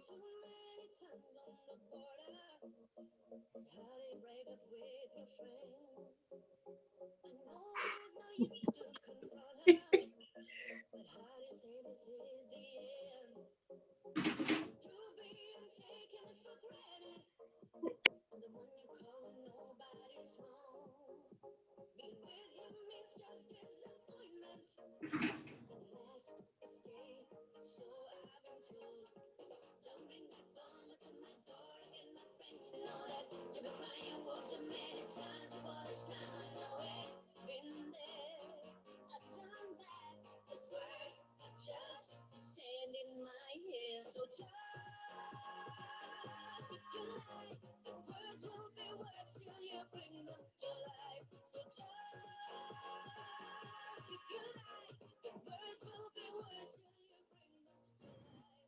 too many times on the border. How do you break up with your friend? I know there's no use to confront her, but how do you say this is the end? Through being taken for granted, I'm the one you call when nobody's home. Being with you means just disappointment and last escape. So I've been told, don't bring that bummer to my door again, my friend. You know that you've been crying wolf too many times before this time. I know it. Been there, I've done that. Those words are just sand in my hair. So tough if you like. The words will be words till you bring them to life. So tough if you like. The words will be words till you bring them to life.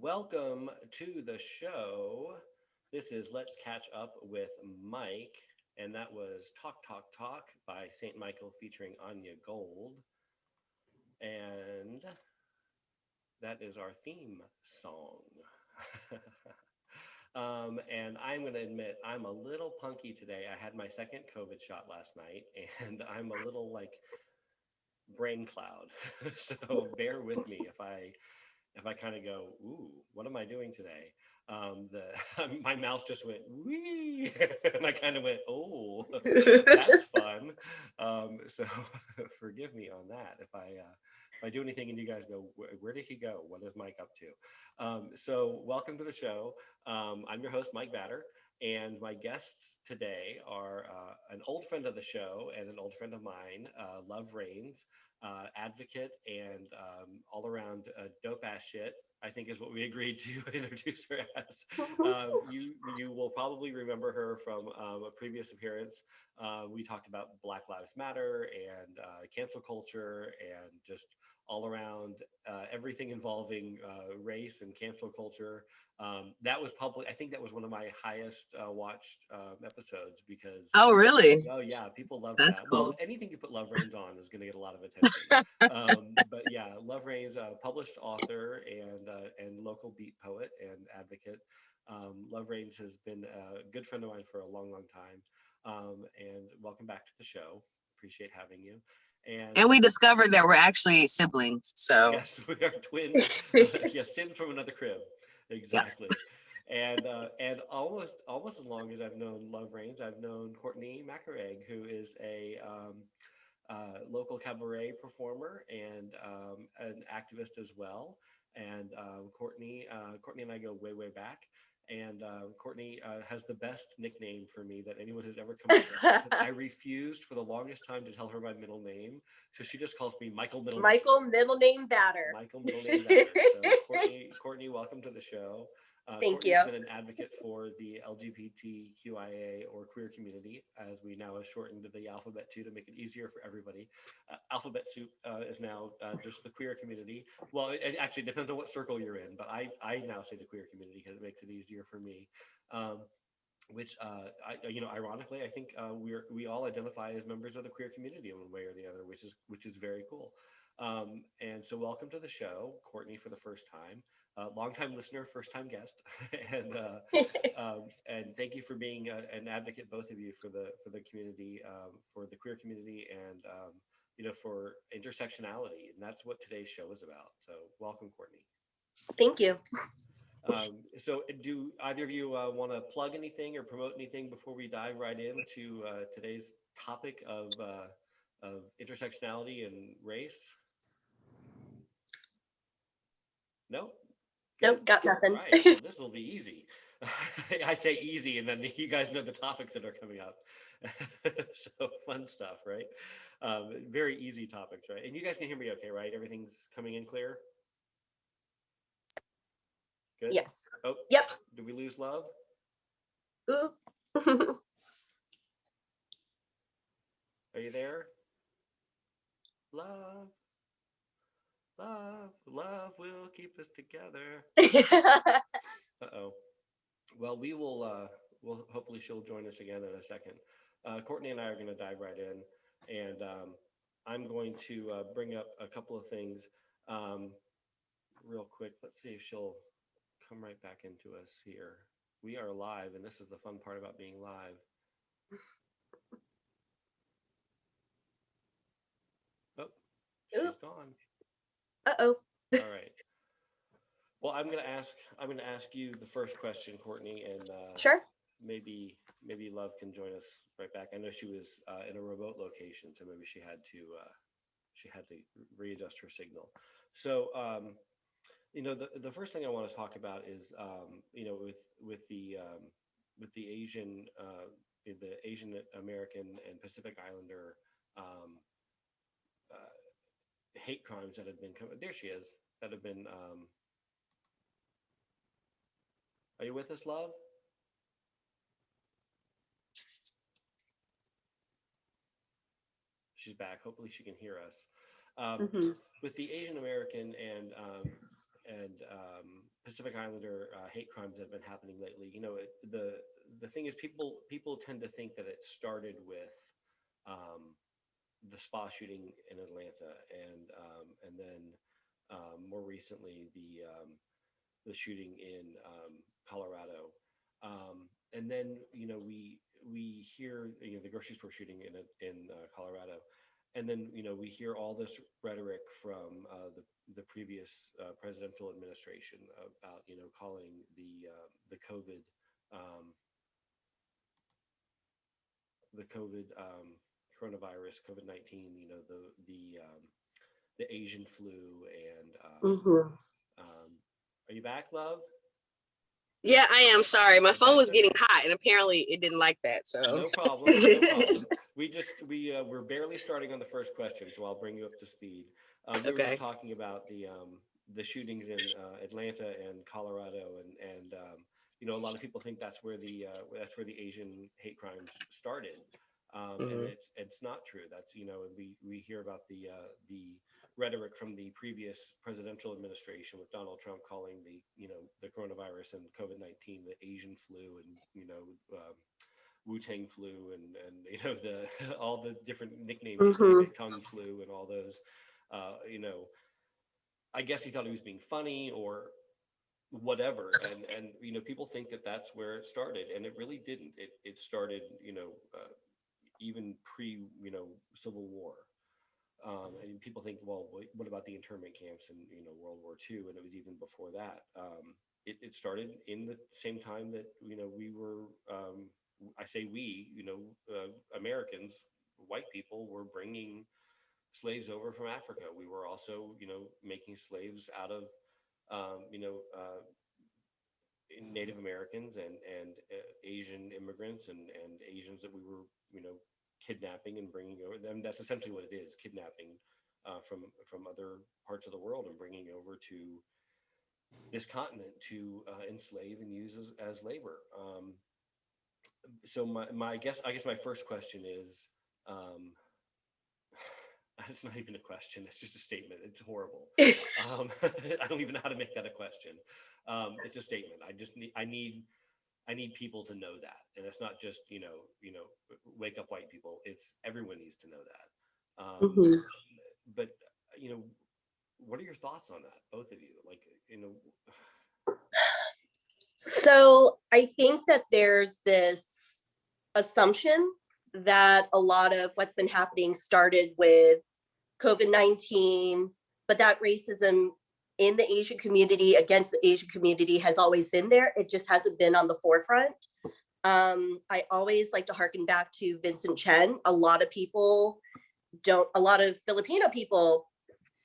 Welcome to the show. This is Let's Catch Up with Mike, and that was Talk, Talk, Talk by St. Michael featuring Anya Gold. And that is our theme song. And I'm going to admit, I'm a little punky today. I had my second COVID shot last night, and I'm a little like brain cloud. So bear with me if I kind of go, ooh, what am I doing today? The my mouse just went wee, and I kind of went, oh, that's fun. So forgive me on that if I do anything and you guys go, where did he go? What is Mike up to? So welcome to the show. I'm your host, Mike Batter. And my guests today are an old friend of the show and an old friend of mine, Love Rains, advocate and all around dope ass shit, I think is what we agreed to introduce her as. You will probably remember her from a previous appearance. We talked about Black Lives Matter and cancel culture and just all around everything involving race and cancel culture. That was public. I think that was one of my highest watched episodes because Oh, really? oh yeah, people loved That's that. Well, cool. anything you put Love Reigns on is going to get a lot of attention. But yeah, Love Reigns, published author and local beat poet and advocate. Love Reigns has been a good friend of mine for a long, long time. And welcome back to the show. Appreciate having you. And And we discovered that we're actually siblings. So, yes, we are twins. Yes, Sims from another crib. yeah. Exactly. And almost as long as I've known Love Reigns, I've known Courtney Macareg, who is a local cabaret performer and an activist as well. And Courtney and I go way back. And Courtney has the best nickname for me that anyone has ever come up with. Because I refused for the longest time to tell her my middle name, so she just calls me Michael Middle Name. Michael middle name Batter. Michael Middle Name Batter. So Courtney, welcome to the show. Thank Courtney's you. been an advocate for the LGBTQIA or queer community, as we now have shortened the alphabet to make it easier for everybody. Alphabet Soup is now just the queer community. Well, it actually depends on what circle you're in, but I now say the queer community because it makes it easier for me. Um, which ironically, I think we all identify as members of the queer community in one way or the other, which is very cool. And so, welcome to the show, Courtney, for the first time, longtime listener, first time guest, and and thank you for being an advocate, both of you, for the community, for the queer community, and for intersectionality, and that's what today's show is about. So, welcome, Courtney. Thank you. So, do either of you want to plug anything or promote anything before we dive right into today's topic of intersectionality and race? No? Good? Nope, got All nothing. right. Well, this will be easy. I say easy, and then you guys know the topics that are coming up. So, fun stuff, right? Very easy topics, right? And you guys can hear me okay, right? Everything's coming in clear? Good? Yes. Oh, Yep. did we lose love? Ooh. Are you there? Love, love will keep us together. Uh-oh. Well, well, hopefully she'll join us again in a second. Courtney and I are going to dive right in, and I'm going to bring up a couple of things um, real quick. Let's see if she'll come right back into us here. We are live, and this is the fun part about being live. Oh, she's gone. Uh-oh. All right. Well, I'm gonna ask you the first question, Courtney, and Sure. maybe Love can join us right back. I know she was in a remote location, so maybe she had to readjust her signal. So the first thing I want to talk about is with the Asian American and Pacific Islander um, hate crimes that have been coming. There she is. That have been. Are you with us, Love? She's back. Hopefully, she can hear us. Um, Mm-hmm. with the Asian American and Pacific Islander hate crimes that have been happening lately, the thing is, people tend to think that it started with um, the spa shooting in Atlanta, and then more recently the shooting in Colorado, and then we hear the grocery store shooting in Colorado, and then we hear all this rhetoric from the previous presidential administration about calling the um, COVID coronavirus COVID-19 the Asian flu and Mm-hmm. are you back, Love? Yeah, I am sorry. My phone That's was getting okay. hot and apparently it didn't like that. So No problem. No problem. We're barely starting on the first question, so I'll bring you up to speed. We were just okay. talking about the shootings in Atlanta and Colorado, and a lot of people think that's where the Asian hate crimes started, and Hmm. it's not true. That's we hear about the rhetoric from the previous presidential administration with Donald Trump calling the coronavirus and COVID-19 the Asian flu, and Wu Tang flu, and the all the different nicknames he gave Mm-hmm. it, Kung flu, and all those. Uh, you know, I guess he thought he was being funny or whatever, and people think that that's where it started, and it really didn't. It started even pre Civil War. And people think, well, what about the internment camps in World War II? And it was even before that. It started in the same time that we were. I say we, Americans, white people, were bringing slaves over from Africa. We were also, making slaves out of, um, you know, uh, Native Americans and Asian immigrants and Asians that we were, kidnapping and bringing over. And that's essentially what it is: kidnapping from other parts of the world and bringing over to this continent to enslave and use as labor. So I guess my first question is, um, it's not even a question; it's just a statement. It's horrible. I don't even know how to make that a question. It's a statement. I need people to know that, and it's not just wake up white people. It's everyone needs to know that. Mm-hmm. But you know, what are your thoughts on that, both of you? Like, So I think that there's this assumption that a lot of what's been happening started with COVID-19, but that racism in the Asian community against the Asian community has always been there. It just hasn't been on the forefront. I always like to harken back to Vincent Chen. A lot of Filipino people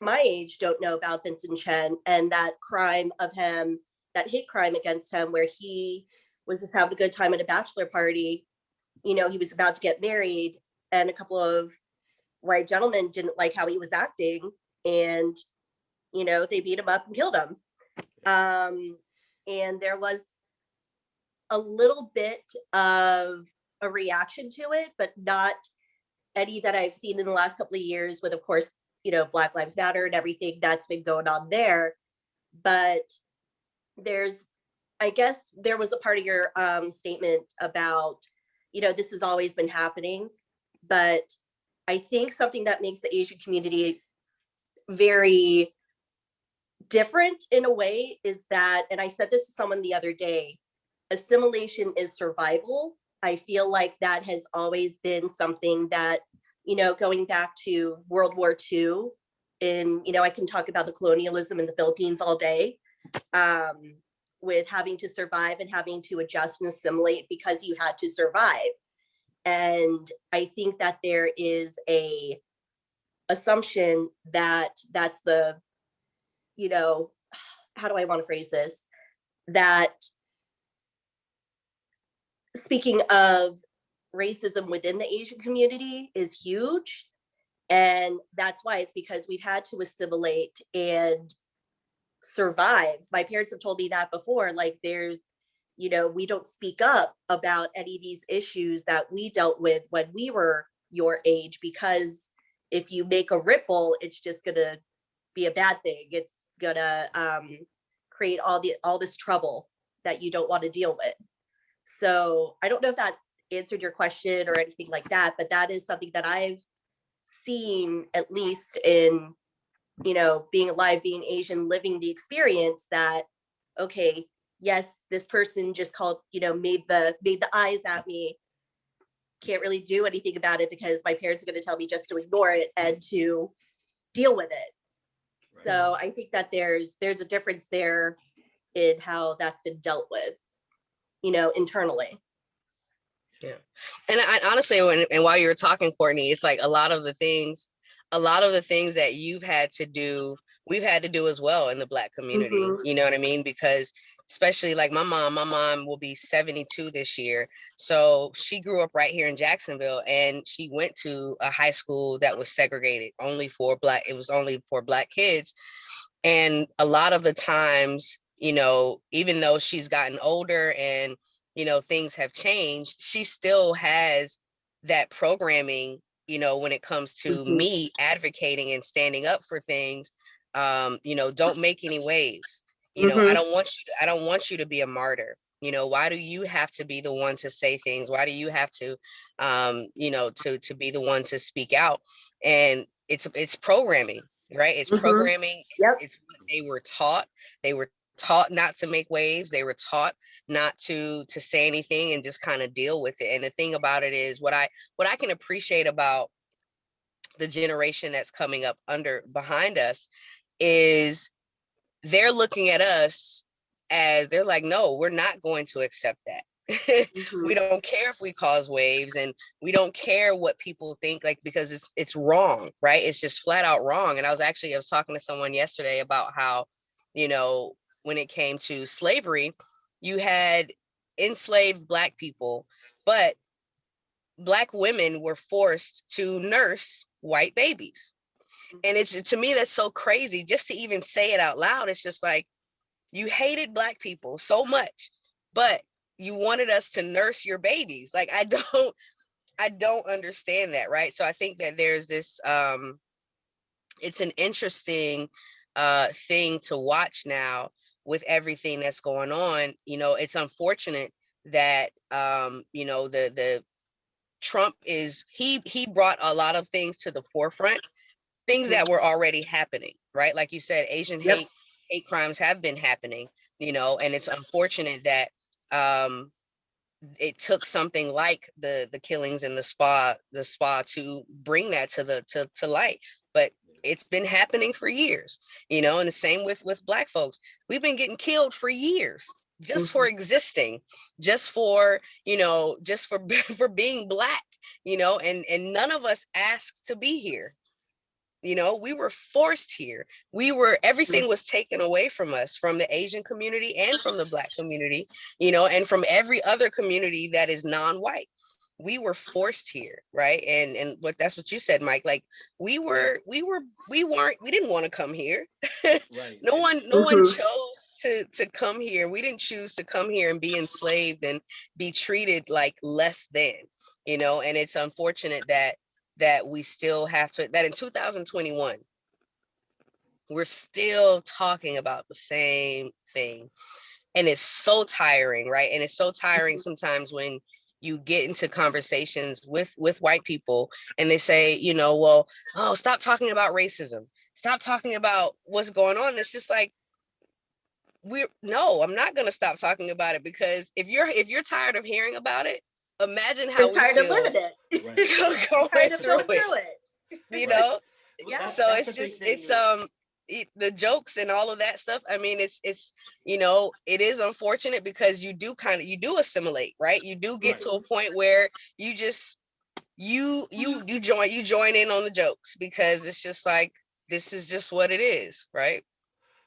my age don't know about Vincent Chen and that crime of him, that hate crime against him, where he was just having a good time at a bachelor party. He was about to get married, and a couple of white gentlemen didn't like how he was acting, and they beat him up and killed him. And there was a little bit of a reaction to it, but not any that I've seen in the last couple of years with, of course, Black Lives Matter and everything that's been going on there. But there's I guess there was a part of your statement about, this has always been happening, but I think something that makes the Asian community very different in a way is that, and I said this to someone the other day, assimilation is survival. I feel like that has always been something that, going back to World War II, and, I can talk about the colonialism in the Philippines all day, with having to survive and having to adjust and assimilate because you had to survive. And I think that there is a assumption that that's the, how do I want to phrase this? That speaking of racism within the Asian community is huge. And that's why it's because we've had to assimilate and survive. My parents have told me that before, like there's, we don't speak up about any of these issues that we dealt with when we were your age, because if you make a ripple, it's just gonna be a bad thing. It's gonna create all this trouble that you don't want to deal with. So I don't know if that answered your question or anything like that, but that is something that I've seen, at least in, being alive, being Asian, living the experience that, okay, yes, this person just called, made the eyes at me. Can't really do anything about it because my parents are going to tell me just to ignore it and to deal with it. Right. So I think that there's a difference there in how that's been dealt with, internally. Yeah. And I honestly, and while you were talking, Courtney, it's like a lot of the things that you've had to do, we've had to do as well in the Black community. Mm-hmm. You know what I mean? Because especially like my mom will be 72 this year. So she grew up right here in Jacksonville, and she went to a high school that was segregated only for Black. It was only for Black kids. And a lot of the times, even though she's gotten older and, things have changed, she still has that programming, when it comes to mm-hmm. me advocating and standing up for things. Don't make any waves. Mm-hmm. I don't want you to be a martyr. Why do you have to be the one to say things? Why do you have to, to be the one to speak out? And it's programming, right? It's mm-hmm. programming. Yep. It's what they were taught. They were taught not to make waves. They were taught not to say anything and just kind of deal with it. And the thing about it is, what I can appreciate about the generation that's coming up behind us is they're looking at us as, they're like, no, we're not going to accept that. Mm-hmm. We don't care if we cause waves, and we don't care what people think, like, because it's wrong, right? It's just flat out wrong. And I was talking to someone yesterday about how, when it came to slavery, you had enslaved Black people, but Black women were forced to nurse white babies. And it's, to me, that's so crazy just to even say it out loud. It's just like, you hated Black people so much, but you wanted us to nurse your babies. Like, I don't understand that, right? So I think that there's this, it's an interesting thing to watch now with everything that's going on. It's unfortunate that, the Trump he brought a lot of things to the forefront, things that were already happening, right? Like you said, Asian hate crimes have been happening, and it's unfortunate that it took something like the killings in the spa to bring that to light. But it's been happening for years, and the same with Black folks. We've been getting killed for years just for existing, just for, just for for being Black, and none of us asked to be here. We were forced here. Everything was taken away from us, from the Asian community and from the Black community, and from every other community that is non-white. We were forced here, right? And that's what you said, Mike. Like, we didn't want to come here. Right. No one chose to come here. We didn't choose to come here and be enslaved and be treated like less than, and it's unfortunate that we still have to, that in 2021, we're still talking about the same thing. And it's so tiring, right? And it's so tiring sometimes when you get into conversations with white people and they say, you know, well, oh, stop talking about racism. Stop talking about what's going on. It's just like, no, I'm not going to stop talking about it, because if you're tired of hearing about it, imagine how You're we tired of feel living it. Right. going Tired of through going through it, it. you Right. know? Well, Yeah. So that's it's a big just, thing. the jokes and all of that stuff. I mean, it's, you know, it is unfortunate because you do assimilate, right? You do get Right. to a point where you just, you join in on the jokes, because it's just like, this is just what it is, right?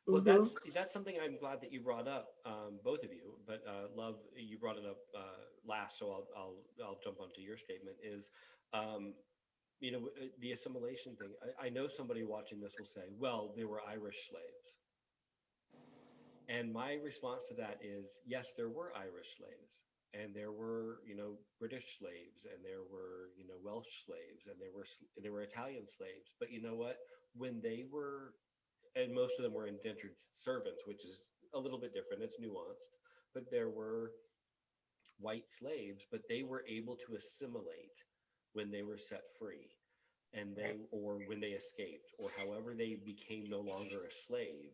Well, that's something I'm glad that you brought up, both of you. But love, you brought it up last, so I'll jump onto your statement. Is you know, the assimilation thing. I know somebody watching this will say, "Well, they were Irish slaves," and my response to that is, yes, there were Irish slaves, and there were, you know, British slaves, and there were, you know, Welsh slaves, and there were Italian slaves. But you know what? When they were, and most of them were indentured servants, which is a little bit different. It's nuanced, but there were white slaves, but they were able to assimilate when they were set free, and or when they escaped, or however they became no longer a slave,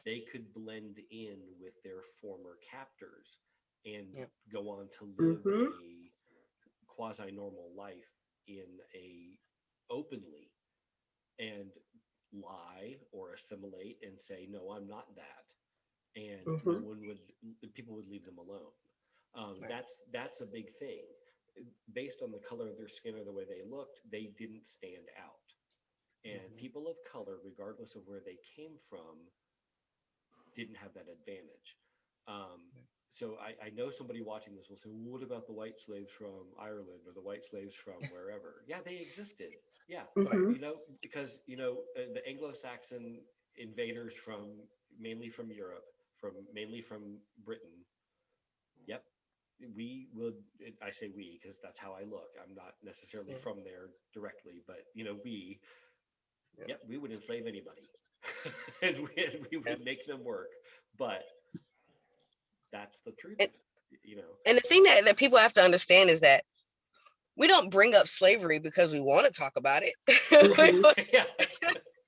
they could blend in with their former captors and Yeah. go on to live a quasi normal life in a openly, and lie or assimilate and say, no, I'm not that, and no one would, people would leave them alone. Right. That's a big thing. Based on the color of their skin or the way they looked, they didn't stand out. And people of color, regardless of where they came from, didn't have that advantage. Um, so I know somebody watching this will say, well, what about the white slaves from Ireland or the white slaves from wherever? Yeah, they existed. Yeah, Right. you know, because, you know, the Anglo-Saxon invaders from, mainly from Europe, mainly from Britain. Yep, we would, I say we because that's how I look. I'm not necessarily from there directly, but, you know, yep, we would enslave anybody. And we Yeah. would make them work. But that's the truth And, of it, you know. and the thing that people have to understand is that we don't bring up slavery because we want to talk about it. Right. Yeah,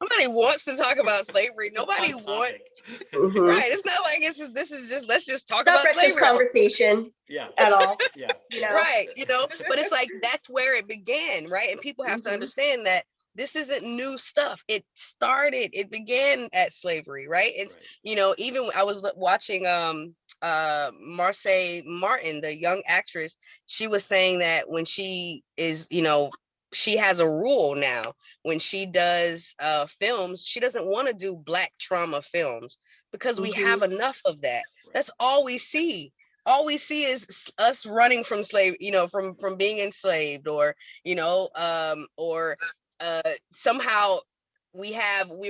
Nobody wants to talk about slavery. it's a Nobody fun wants, topic. right? It's not like this is just, let's just talk Not about breakfast slavery. conversation Yeah, at all. yeah, You yeah. know. Right, you know, but it's like that's where it began, right? And people have to Mhm. understand that this isn't new stuff. It began at slavery, right? It's, Right. you know, even I was watching Marseille Martin, the young actress. She was saying that when she is, you know, she has a rule now when she does films, she doesn't want to do Black trauma films because we have enough of that. Right. That's all we see. All we see is us running from slave, you know, from being enslaved, or, you know, or somehow we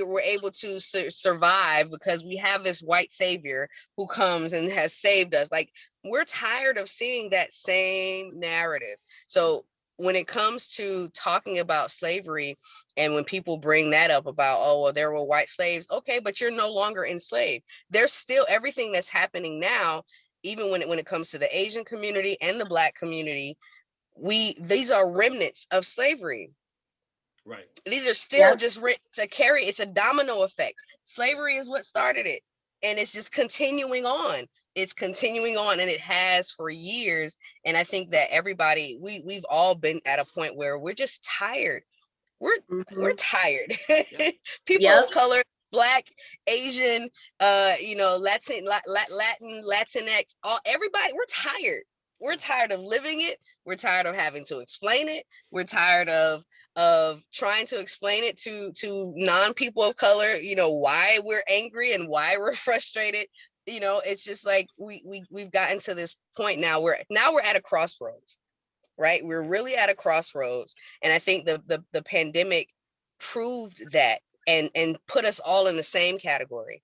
were able to survive because we have this white savior who comes and has saved us. Like, we're tired of seeing that same narrative. So when it comes to talking about slavery, and when people bring that up about, oh, well, there were white slaves, okay, but you're no longer enslaved. There's still everything that's happening now, even when it comes to the Asian community and the Black community. These are remnants of slavery. Right. These are still Yeah. just to carry. It's a domino effect. Slavery is what started it, and it's just continuing on. It's continuing on, and it has for years. And I think that everybody, we've all been at a point where we're just tired. We're tired. Yeah. People of Yep. color, Black, Asian, you know, Latinx, everybody, we're tired. We're tired of living it. We're tired of having to explain it. We're tired of trying to explain it to non-people of color, you know, why we're angry and why we're frustrated. You know, it's just like we've gotten to this point now where we're at a crossroads, right? We're really at a crossroads. And I think the pandemic proved that, and put us all in the same category,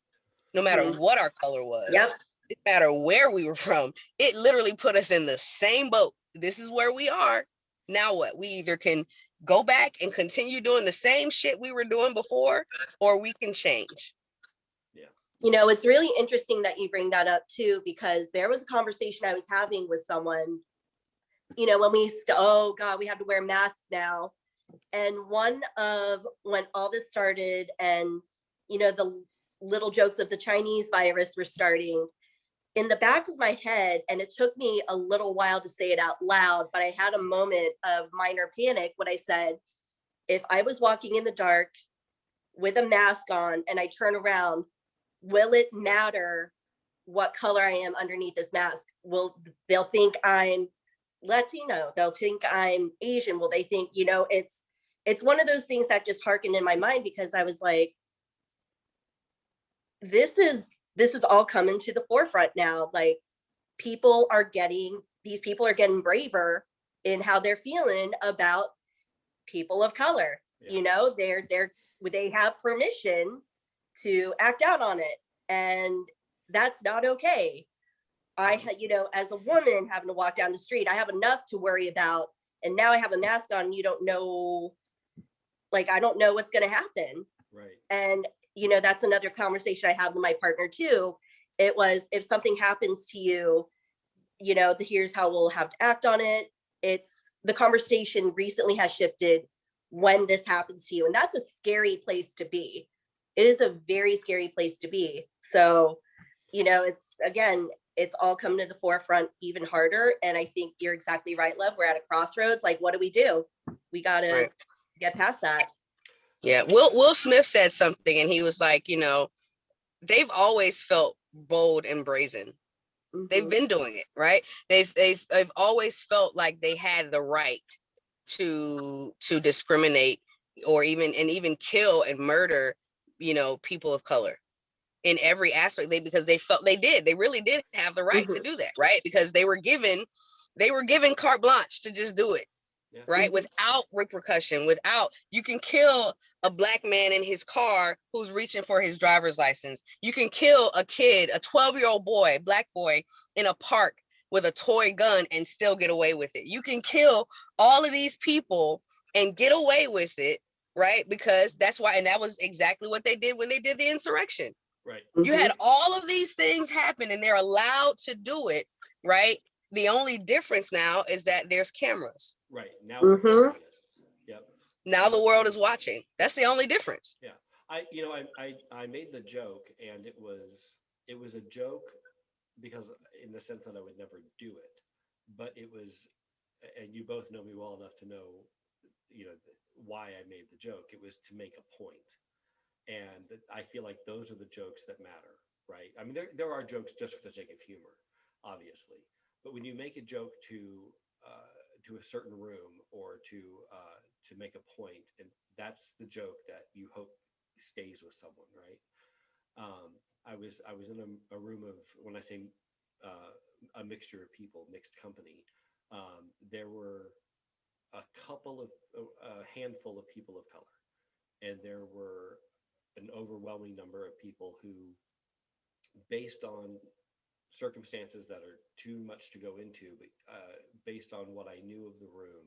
no matter what our color was, Yep. no matter where we were from. It literally put us in the same boat. This is where we are. Now what? We either can go back and continue doing the same shit we were doing before, or we can change. Yeah. You know, it's really interesting that you bring that up too, because there was a conversation I was having with someone, you know, when oh God, we have to wear masks now. And when all this started and, you know, the little jokes of the Chinese virus were starting, in the back of my head, and it took me a little while to say it out loud, but I had a moment of minor panic when I said, if I was walking in the dark with a mask on and I turn around, will it matter what color I am underneath this mask? They'll think I'm Latino, they'll think I'm Asian, will they think, you know, it's one of those things that just harkened in my mind, because I was like, this is all coming to the forefront now. Like, these people are getting braver in how they're feeling about people of color. Yeah. You know, they have permission to act out on it, and that's not okay. You know, as a woman having to walk down the street, I have enough to worry about, and now I have a mask on. You don't know, like, I don't know what's going to happen. Right. And, you know, that's another conversation I have with my partner too. It was, if something happens to you, you know, here's how we'll have to act on it. The conversation recently has shifted when this happens to you. And that's a scary place to be. It is a very scary place to be. So, you know, it's all coming to the forefront even harder. And I think you're exactly right, Love. We're at a crossroads. Like, what do? We got to get past that. Yeah. Will Smith said something, and he was like, you know, they've always felt bold and brazen. Mm-hmm. They've been doing it, right? They've always felt like they had the right to discriminate or even kill and murder, you know, people of color in every aspect. Because they felt they really did have the right to do that, right? Because they were given carte blanche to just do it. Yeah. Right. Without repercussion, you can kill a Black man in his car who's reaching for his driver's license. You can kill a kid, a 12-year-old boy, Black boy, in a park with a toy gun and still get away with it. You can kill all of these people and get away with it. Right. Because that's why. And that was exactly what they did when they did the insurrection. Right. You had all of these things happen and they're allowed to do it. Right. The only difference now is that there's cameras. Right. Now we're filming it. Yep. Now the world is watching. That's the only difference. Yeah. I made the joke, and it was a joke because in the sense that I would never do it, but it was, and you both know me well enough to know, you know, why I made the joke. It was to make a point. And I feel like those are the jokes that matter, right? I mean, there are jokes just for the sake of humor, obviously. But when you make a joke to a certain room or to make a point, and that's the joke that you hope stays with someone, right? I was in a room of, when I say a mixture of people, mixed company, there were a handful of people of color, and there were an overwhelming number of people who, based on circumstances that are too much to go into, but based on what I knew of the room,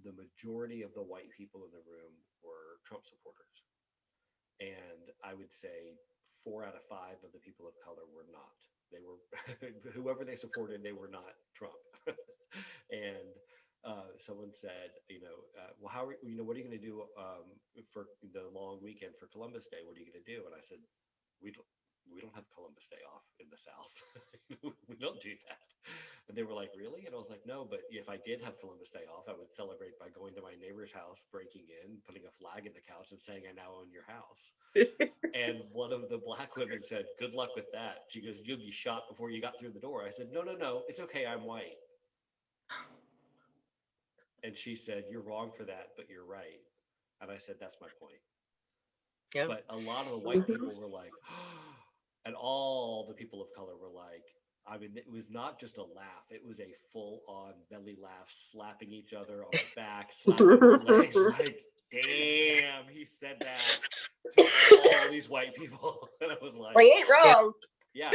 the majority of the white people in the room were Trump supporters. And I would say 4 out of 5 of the people of color were not. They were, whoever they supported, they were not Trump. And someone said, well, what are you going to do for the long weekend for Columbus Day? What are you going to do? And I said, we don't have Columbus Day off in the South. We don't do that. And they were like, really? And I was like, no, but if I did have Columbus Day off, I would celebrate by going to my neighbor's house, breaking in, putting a flag in the couch and saying, I now own your house. And one of the Black women said, good luck with that. She goes, you'll be shot before you got through the door. I said, no, it's okay. I'm white. And she said, you're wrong for that, but you're right. And I said, that's my point. Yeah. But a lot of the white people were like, and all the people of color were like, I mean, it was not just a laugh. It was a full-on belly laugh, slapping each other on the back, slapping their legs, like, damn, he said that to all these white people. And I was like, well, you ain't wrong. Yeah,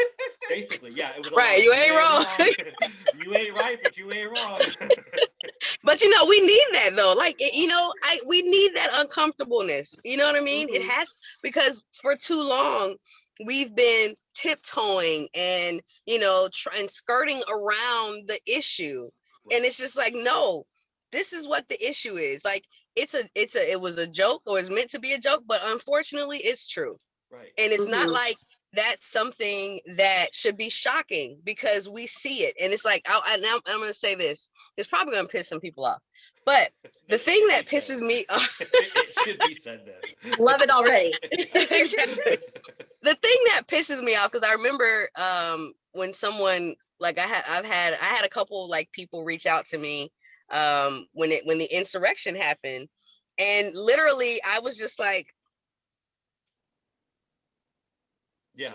basically, yeah. It was right, you ain't wrong. You ain't right, but you ain't wrong. But we need that though. Like, we need that uncomfortableness. You know what I mean? Mm-hmm. It has, because for too long, we've been tiptoeing and, you know, trying skirting around the issue. Right. And it's just like, no, this is what the issue is. Like, it was a joke, or it's meant to be a joke, but unfortunately it's true. Right. And it's not Mhm. like that's something that should be shocking, because we see it. And it's like, I'm going to say this. It's probably going to piss some people off. But the It thing should be that said. pisses me off, It should be said then. Love it already. exactly. The thing that pisses me off, because I remember when someone, like, I had a couple, like, people reach out to me when the insurrection happened, and literally I was just like, Yeah.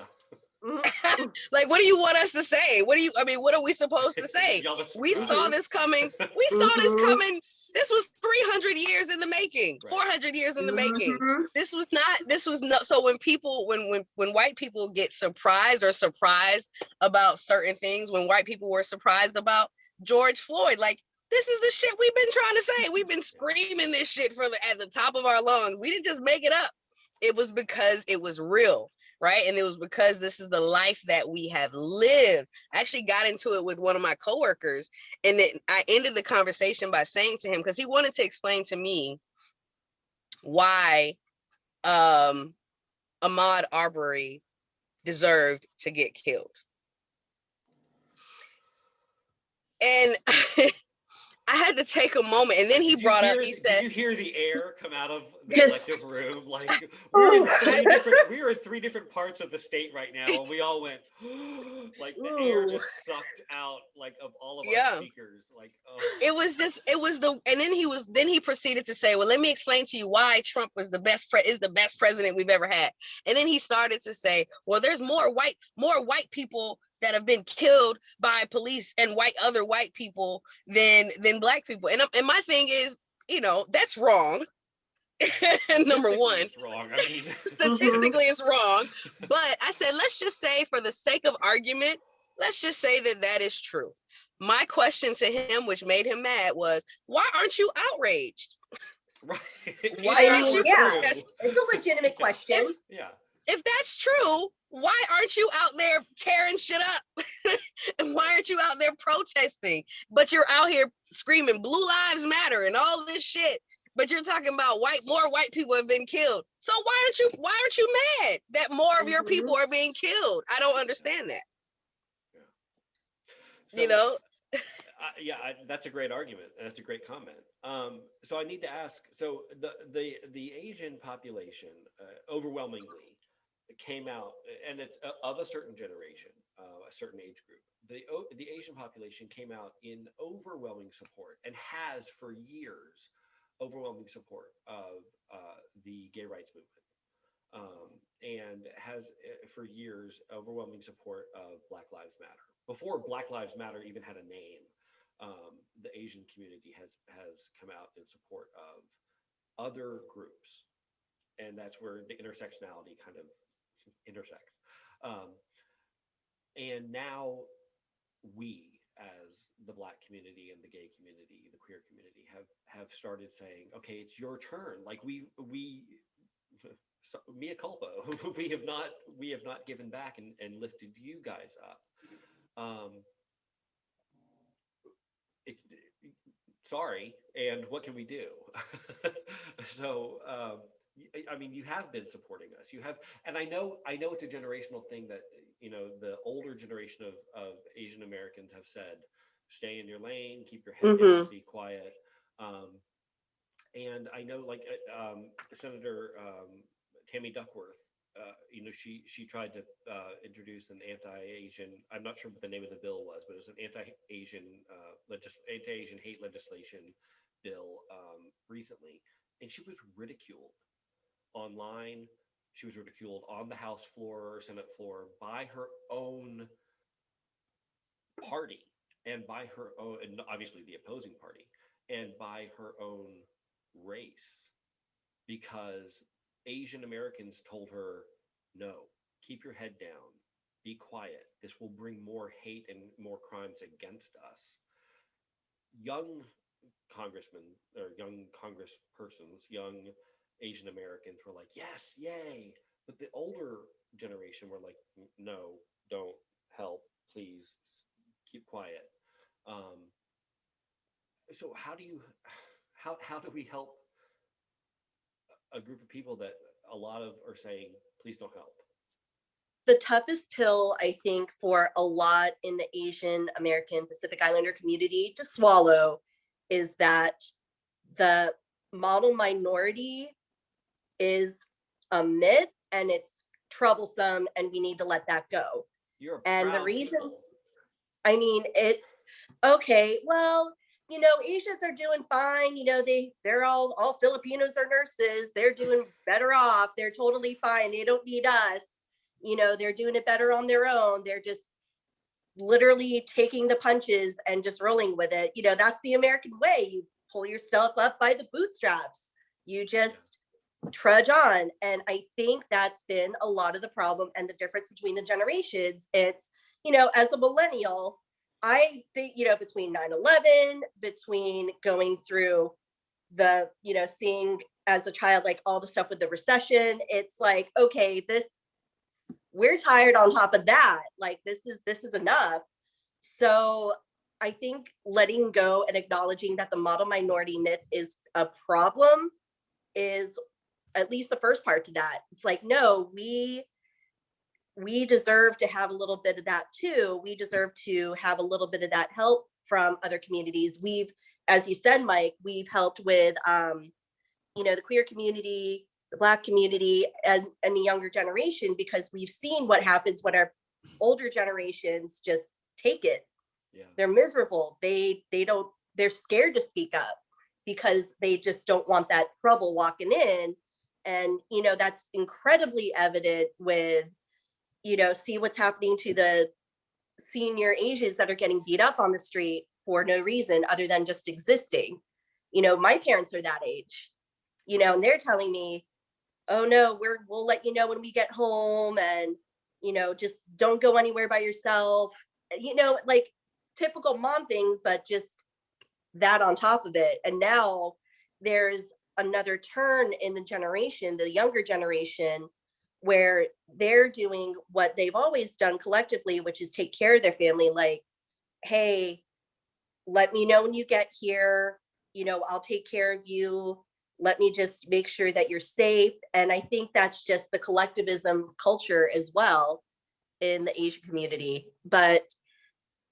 Mhm. like, what do you want us to say? What are we supposed to say? Y'all are We saw surprised. this coming. We saw this Mhm. coming. This was 300 years in the making, Right. 400 years in the making. Mhm. This was not. So when people, when white people get surprised or surprised about certain things, when white people were surprised about George Floyd, like, this is the shit we've been trying to say. We've been screaming this shit at the top of our lungs. We didn't just make it up. It was because it was real, right? And it was because this is the life that we have lived. I actually got into it with one of my coworkers, and I ended the conversation by saying to him, because he wanted to explain to me why um, Ahmaud Arbery deserved to get killed. And I had to take a moment, and then he brought up, he Did said, you hear the air come out of the Just- collective room? Like, Oh. we are in three different parts of the state right now, and we all went like the air Ooh. just sucked out, like, of all of our yeah. speakers. Like, oh. And then he proceeded to say, well, let me explain to you why Trump was is the best president we've ever had. And then he started to say, well, there's more white people that have been killed by police and other white people than black people. And my thing is, that's wrong. Number Statistically, one, it's wrong. I mean, Mhm. statistically it's wrong. But I said, let's just say, for the sake of argument, let's just say that is true. My question to him, which made him mad, was, why aren't you outraged? right? Why If I that aren't mean, were you yeah, true, protesting? it's a legitimate question. yeah. If that's true, why aren't you out there tearing shit up? And why aren't you out there protesting? But you're out here screaming Blue Lives Matter and all this shit. But you're talking about more white people have been killed. So why aren't you mad that more of your people Mhm. are being killed? I don't understand that. Yeah. You So, know? that's a great argument, and that's a great comment. So I need to ask. So the Asian population overwhelmingly came out, and it's of a certain generation, a certain age group. The Asian population came out in overwhelming support, and has for years overwhelming support of the gay rights movement, and has for years overwhelming support of Black Lives Matter. Before Black Lives Matter even had a name, the Asian community has come out in support of other groups, and that's where the intersectionality kind of intersects. Um, and now we, as the Black community and the gay community, the queer community, have started saying, okay, it's your turn. Like, we so, mea culpa. we have not given back and lifted you guys up. Um, it, Sorry, and what can we do? So, I mean, you have been supporting us. You have, and I know it's a generational thing that, the older generation of Asian Americans have said, stay in your lane, keep your head down, Mhm. be quiet. Um, and I know, like, Senator Tammy Duckworth, she tried to introduce an anti-Asian. I'm not sure what the name of the bill was, but it was an anti-Asian anti-Asian hate legislation bill recently, and she was ridiculed online. She was ridiculed on the House floor or Senate floor by her own party, and by her own, and obviously the opposing party, and by her own race, because Asian Americans told her, no, keep your head down, be quiet. This will bring more hate and more crimes against us. Young congressmen, or young congresspersons, young Asian Americans were like, yes, yay. But the older generation were like, no, don't help, please keep quiet. Um, so how do we help a group of people that a lot of are saying, please don't help? The toughest pill, I think, for a lot in the Asian American Pacific Islander community to swallow is that the model minority is a myth and it's troublesome and we need to let that go. You're a And the proud reason, people. I mean, it's okay, well, Asians are doing fine. They're all Filipinos are nurses. They're doing better off. They're totally fine. They don't need us. They're doing it better on their own. They're just literally taking the punches and just rolling with it. That's the American way. You pull yourself up by the bootstraps. You just trudge on. And I think that's been a lot of the problem and the difference between the generations. It's, as a millennial, I think, between 9/11, between going through the, seeing as a child, like all the stuff with the recession, it's like, okay, we're tired on top of that. Like, this is enough. So I think letting go and acknowledging that the model minority myth is a problem is at least the first part to that. It's like, no, we deserve to have a little bit of that too. We deserve to have a little bit of that help from other communities. As you said, Mike, we've helped with, the queer community, the Black community, and the younger generation, because we've seen what happens when our older generations just take it. Yeah. They're miserable. They're scared to speak up because they just don't want that trouble walking in. And, that's incredibly evident with, see what's happening to the senior Asians that are getting beat up on the street for no reason other than just existing. My parents are that age, and they're telling me, oh no, we'll let you know when we get home, and just don't go anywhere by yourself. Like typical mom thing, but just that on top of it. And now there's another turn in the generation, the younger generation, where they're doing what they've always done collectively, which is take care of their family. Like, hey, let me know when you get here. I'll take care of you. Let me just make sure that you're safe. And I think that's just the collectivism culture as well in the Asian community. But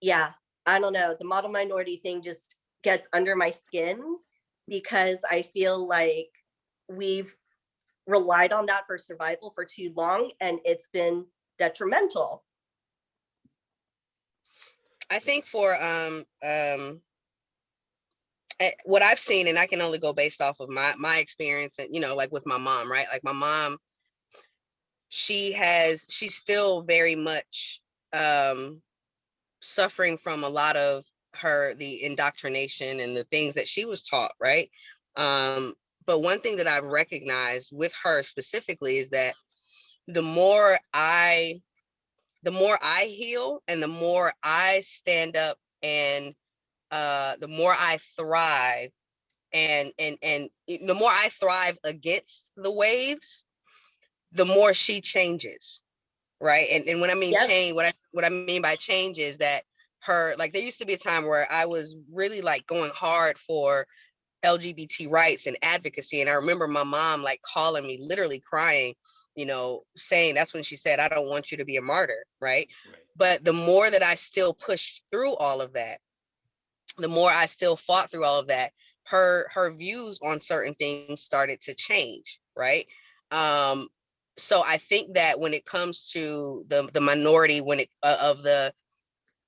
yeah, I don't know. The model minority thing just gets under my skin because I feel like we've relied on that for survival for too long, and it's been detrimental. I think for what I've seen, and I can only go based off of my experience, and like with my mom, right? Like my mom, she's still very much suffering from a lot of the indoctrination and the things that she was taught, right? But one thing that I've recognized with her specifically is that the more I heal and the more I stand up and the more I thrive and the more I thrive against the waves, the more she changes. Right. And when I mean change, what I mean by change is that like there used to be a time where I was really like going hard for LGBT rights and advocacy. And I remember my mom like calling me, literally crying, saying, that's when she said, I don't want you to be a martyr. Right. But the more that I still pushed through all of that, the more I still fought through all of that, her views on certain things started to change. Right. So I think that when it comes to the minority, when it of the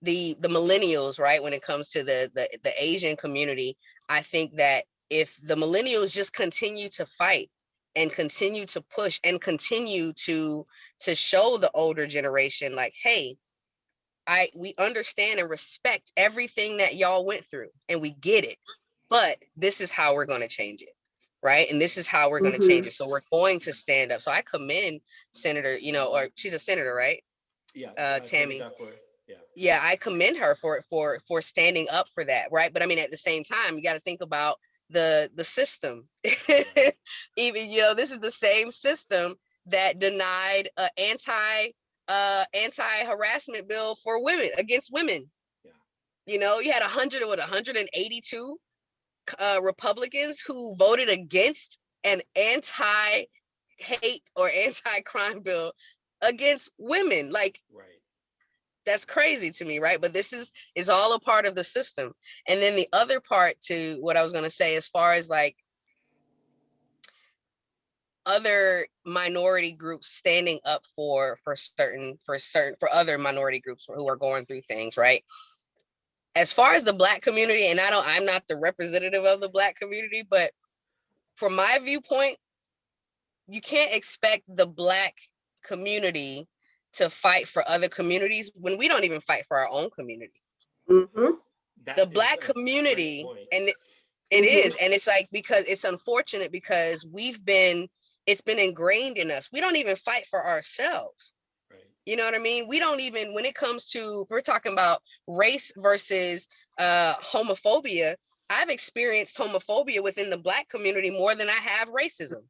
millennials, right, when it comes to the Asian community, I think that if the millennials just continue to fight and continue to push and continue to show the older generation, like, hey, we understand and respect everything that y'all went through and we get it, but this is how we're going to change it. Right. And this is how we're going to change it. So we're going to stand up. So I commend Senator, or she's a senator, right? Yeah. Tammy. Duckworth. Yeah. Yeah, I commend her for standing up for that. Right. But I mean, at the same time, you got to think about the system. Even, this is the same system that denied an anti-harassment bill for women, against women. Yeah. You know, you had 182 Republicans who voted against an anti-hate or anti-crime bill against women. Like, Right. that's crazy to me, right? But this is all a part of the system. And then the other part to what I was going to say, as far as like other minority groups standing up for other minority groups who are going through things, right? As far as the Black community, and I'm not the representative of the Black community, but from my viewpoint, you can't expect the Black community to fight for other communities when we don't even fight for our own community. Mm-hmm. The Black community, and it is, and it's like, because it's unfortunate because it's been ingrained in us. We don't even fight for ourselves. Right. You know what I mean? We don't even, when it comes to, we're talking about race versus homophobia. I've experienced homophobia within the Black community more than I have racism.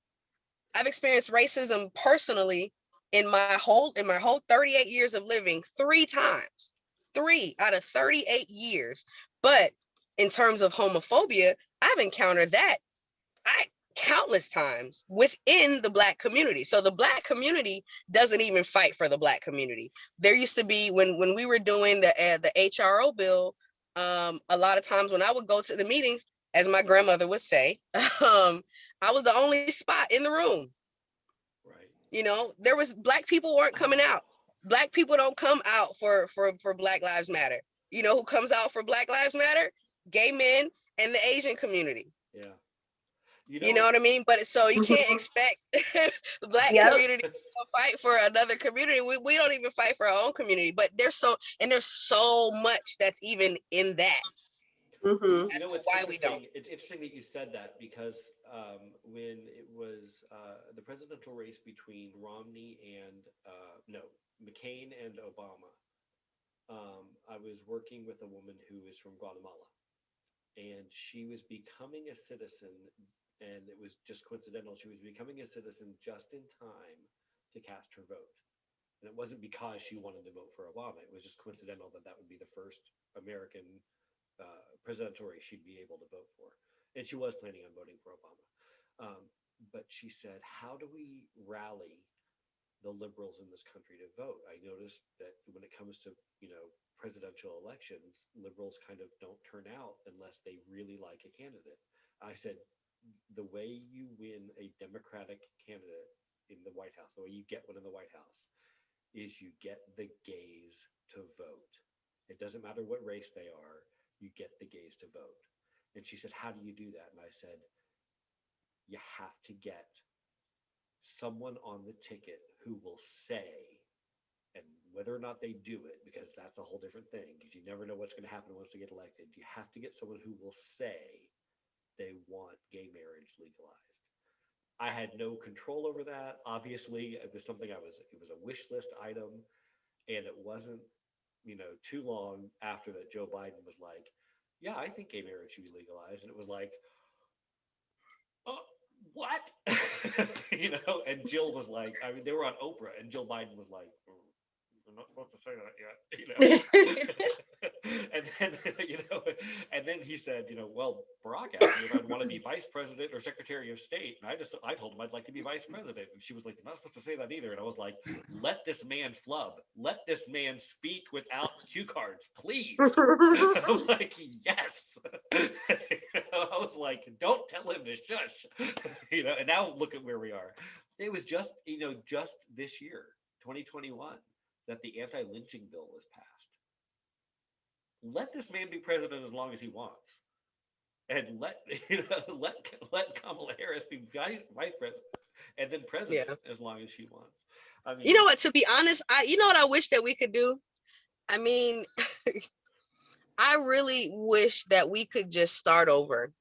I've experienced racism personally in my whole 38 years of living 3 times. 3 out of 38 years. But in terms of homophobia, I've encountered that countless times within the Black community. So the Black community doesn't even fight for the Black community. There used to be, when we were doing the HRO bill, a lot of times when I would go to the meetings, as my grandmother would say, I was the only spot in the room. Right. You know, there was Black people weren't coming out. Black people don't come out for Black Lives Matter. You know who comes out for Black Lives Matter? Gay men and the Asian community. Yeah. You know what I mean? But so you can't expect the Black community to fight for another community. We don't even fight for our own community. But there's so much that's even in that. Mm-hmm. You know, As to why we don't. It's interesting that you said that, because when it was the presidential race between Romney and McCain and Obama, I was working with a woman who is from Guatemala, and she was becoming a citizen, and it was just coincidental. She was becoming a citizen just in time to cast her vote. And it wasn't because she wanted to vote for Obama. It was just coincidental that that would be the first American presidential race she'd be able to vote for. And she was planning on voting for Obama. But she said, how do we rally the liberals in this country to vote? I noticed that when it comes to, presidential elections, liberals kind of don't turn out unless they really like a candidate. I said, the way you win a Democratic candidate in the White House, the way you get one in the White House, is you get the gays to vote. It doesn't matter what race they are, you get the gays to vote. And she said, how do you do that? And I said, you have to get someone on the ticket who will say, and whether or not they do it, because that's a whole different thing, because you never know what's going to happen once they get elected. You have to get someone who will say they want gay marriage legalized. I had no control over that. Obviously, it was something it was a wish list item, and it wasn't, too long after that Joe Biden was like, yeah, I think gay marriage should be legalized. And it was like, oh, what? And Jill was like, I mean, they were on Oprah, and Jill Biden was like, I'm not supposed to say that yet, and then, and then he said, well, Barack asked me if I'd want to be vice president or secretary of state. And I told him I'd like to be vice president. And she was like, you're not supposed to say that either. And I was like, let this man flub. Let this man speak without cue cards, please. I'm like, yes. I was like, don't tell him to shush. And now look at where we are. It was just, just this year, 2021, that the anti-lynching bill was passed. Let this man be president as long as he wants, and let Kamala Harris be vice president, and then president as long as she wants. I mean, you know what? To be honest, I wish that we could do. I mean, I really wish that we could just start over,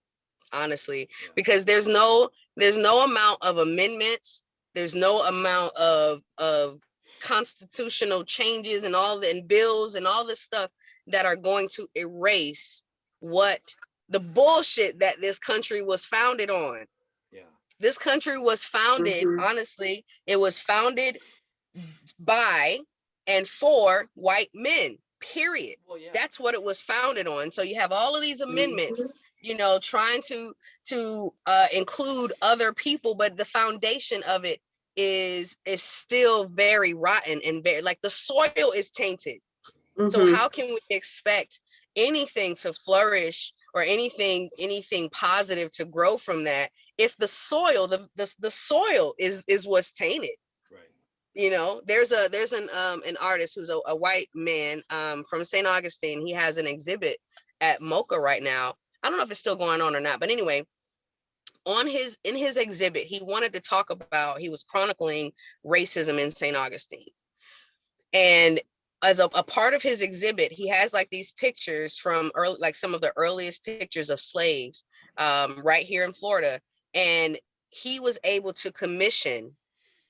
honestly, because there's no amount of amendments. There's no amount of constitutional changes and bills and all this stuff that are going to erase what the bullshit that this country was founded on. Yeah. This country was founded, honestly, it was founded by and for white men, period. Well, yeah. That's what it was founded on. So you have all of these amendments, you know, trying to include other people, but the foundation of it is still very rotten and very, like, the soil is tainted. So how can we expect anything to flourish or anything positive to grow from that if the soil, the soil is what's tainted? Right. You know, there's an artist who's a white man from St. Augustine. He has an exhibit at MoCA right now. I don't know if it's still going on or not, but anyway, in his exhibit, he wanted to talk about, he was chronicling racism in St. Augustine. And as a part of his exhibit, he has like these pictures from early, like some of the earliest pictures of slaves right here in Florida. And he was able to commission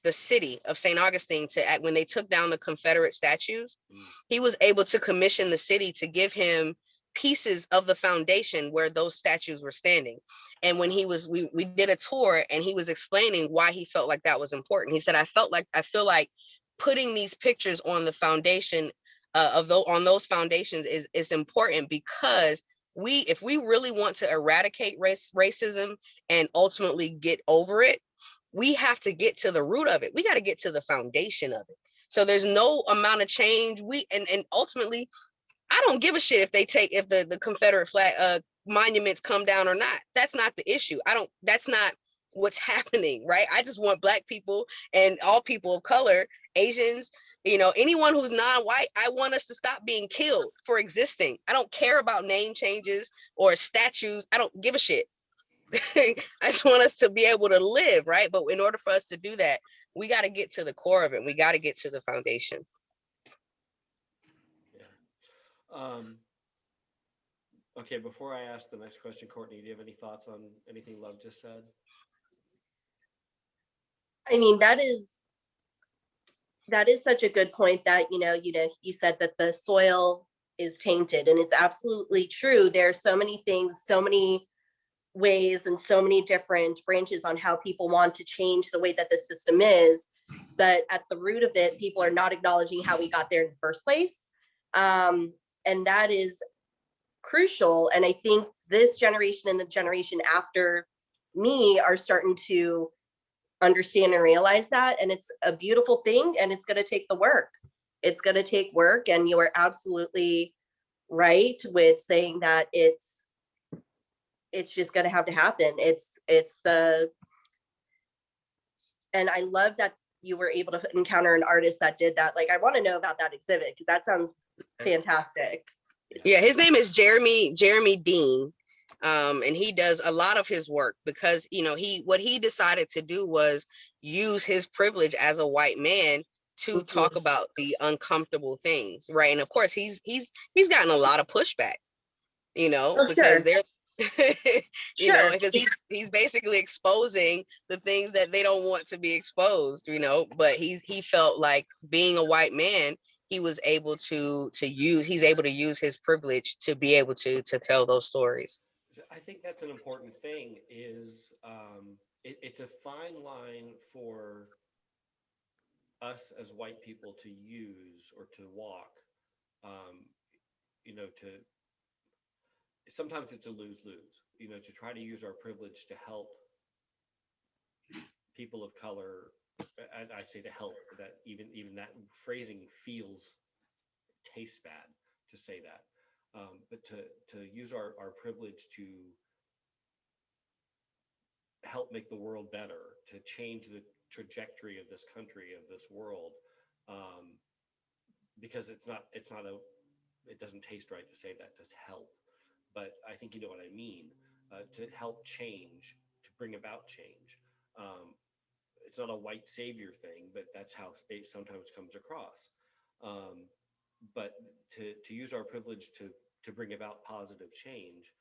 the city of St. Augustine to, when they took down the Confederate statues, he was able to commission the city to give him pieces of the foundation where those statues were standing. And when we did a tour and he was explaining why he felt like that was important. He said, I feel like putting these pictures on the foundation on those foundations is important, because if we really want to eradicate racism and ultimately get over it, we have to get to the root of it. We got to get to the foundation of it. So there's no amount of change. And ultimately, I don't give a shit if the Confederate flag monuments come down or not. That's not the issue. That's not what's happening, right? I just want Black people and all people of color, Asians, you know, anyone who's non-white, I want us to stop being killed for existing. I don't care about name changes or statues. I don't give a shit. I just want us to be able to live, right? But in order for us to do that, we got to get to the core of it. We got to get to the foundation. Yeah. Okay, before I ask the next question, Courtney, do you have any thoughts on anything Love just said? I mean, that is such a good point that, you said that the soil is tainted, and it's absolutely true. There are so many things, so many ways, and so many different branches on how people want to change the way that the system is. But at the root of it, people are not acknowledging how we got there in the first place. And that is crucial. And I think this generation and the generation after me are starting to understand and realize that. And it's a beautiful thing, and it's going to take the work. It's going to take work. And you are absolutely right with saying that it's just going to have to happen. And I love that you were able to encounter an artist that did that. Like, I want to know about that exhibit, because that sounds fantastic. Yeah, his name is Jeremy Dean. And he does a lot of his work because, what he decided to do was use his privilege as a white man to talk about the uncomfortable things, right? And of course, he's gotten a lot of pushback, because they're because he's basically exposing the things that they don't want to be exposed, but he felt like, being a white man, he's able to use his privilege to be able to tell those stories. I think that's an important thing, is it's a fine line for us as white people to use or to walk, to sometimes it's a lose-lose, to try to use our privilege to help people of color. I say to help, that even that phrasing tastes bad to say that, but to use our privilege to help make the world better, to change the trajectory of this country, of this world, because it doesn't taste right to say that, to help, but I think you know what I mean, to help change, to bring about change. It's not a white savior thing, but that's how it sometimes comes across. But to use our privilege to bring about positive change,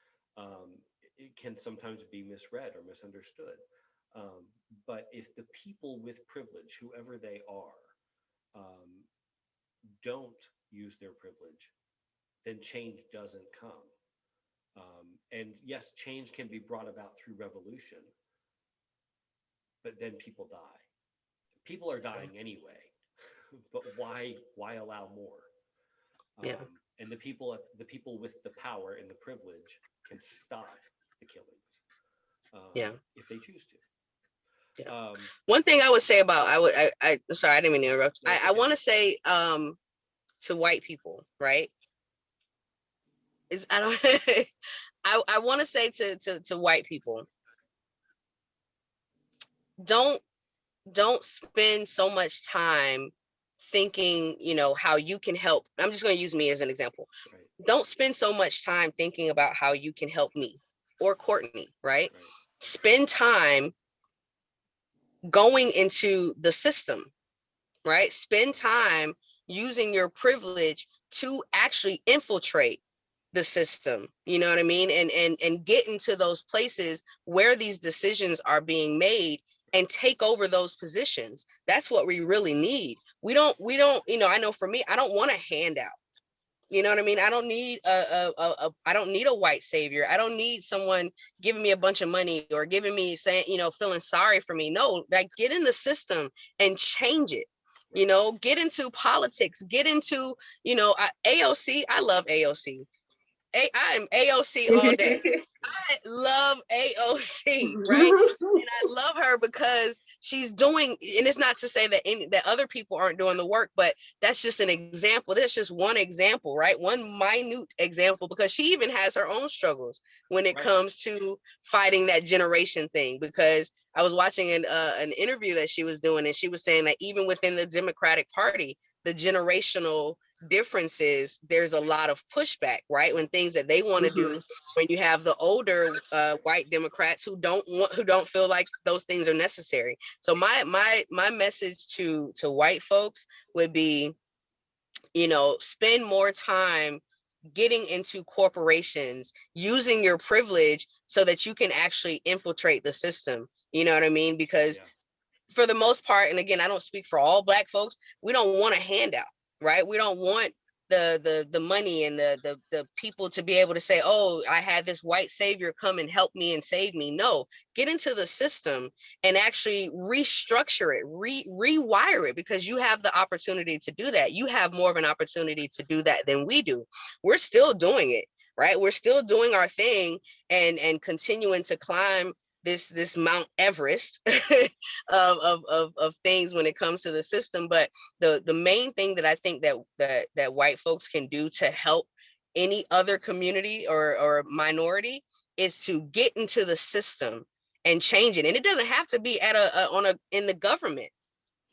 it can sometimes be misread or misunderstood. But if the people with privilege, whoever they are, don't use their privilege, then change doesn't come. And yes, change can be brought about through revolution, but then people die. People are dying anyway, but why allow more? Yeah. And the people with the power and the privilege can stop the killings if they choose to. Yeah. One thing I would say about I'm sorry, I didn't mean to interrupt. No, I want to say to white people, right? Is I don't I want to say to white people, don't spend so much time thinking, how you can help. I'm just going to use me as an example. Right. Don't spend so much time thinking about how you can help me or Courtney, right? Spend time going into the system, right? Spend time using your privilege to actually infiltrate the system, you know what I mean? And get into those places where these decisions are being made and take over those positions. That's what we really need. We don't, I know for me, I don't want a handout. You know what I mean? I don't need I don't need a white savior. I don't need someone giving me a bunch of money or giving me saying, feeling sorry for me. No, like, get in the system and change it. Get into politics, get into, AOC. I love AOC. I am AOC all day. I love AOC, right? And I love her because she's doing, and it's not to say that that other people aren't doing the work, but that's just an example. That's just one example, right? One minute example, because she even has her own struggles when it comes to fighting that generation thing. Because I was watching an interview that she was doing, and she was saying that even within the Democratic Party, the generational differences, there's a lot of pushback, right? When things that they want to do, when you have the older white Democrats who don't feel like those things are necessary. So my message to white folks would be, spend more time getting into corporations, using your privilege so that you can actually infiltrate the system. You know what I mean? Because for the most part, and again, I don't speak for all Black folks, we don't want a handout, right? We don't want the money and the people to be able to say, oh, I had this white savior come and help me and save me. No, get into the system and actually restructure it, rewire it, because you have the opportunity to do that. You have more of an opportunity to do that than we do. We're still doing it, right? We're still doing our thing and continuing to climb this Mount Everest of things when it comes to the system. But the main thing that I think that white folks can do to help any other community or minority is to get into the system and change it. And it doesn't have to be at in the government.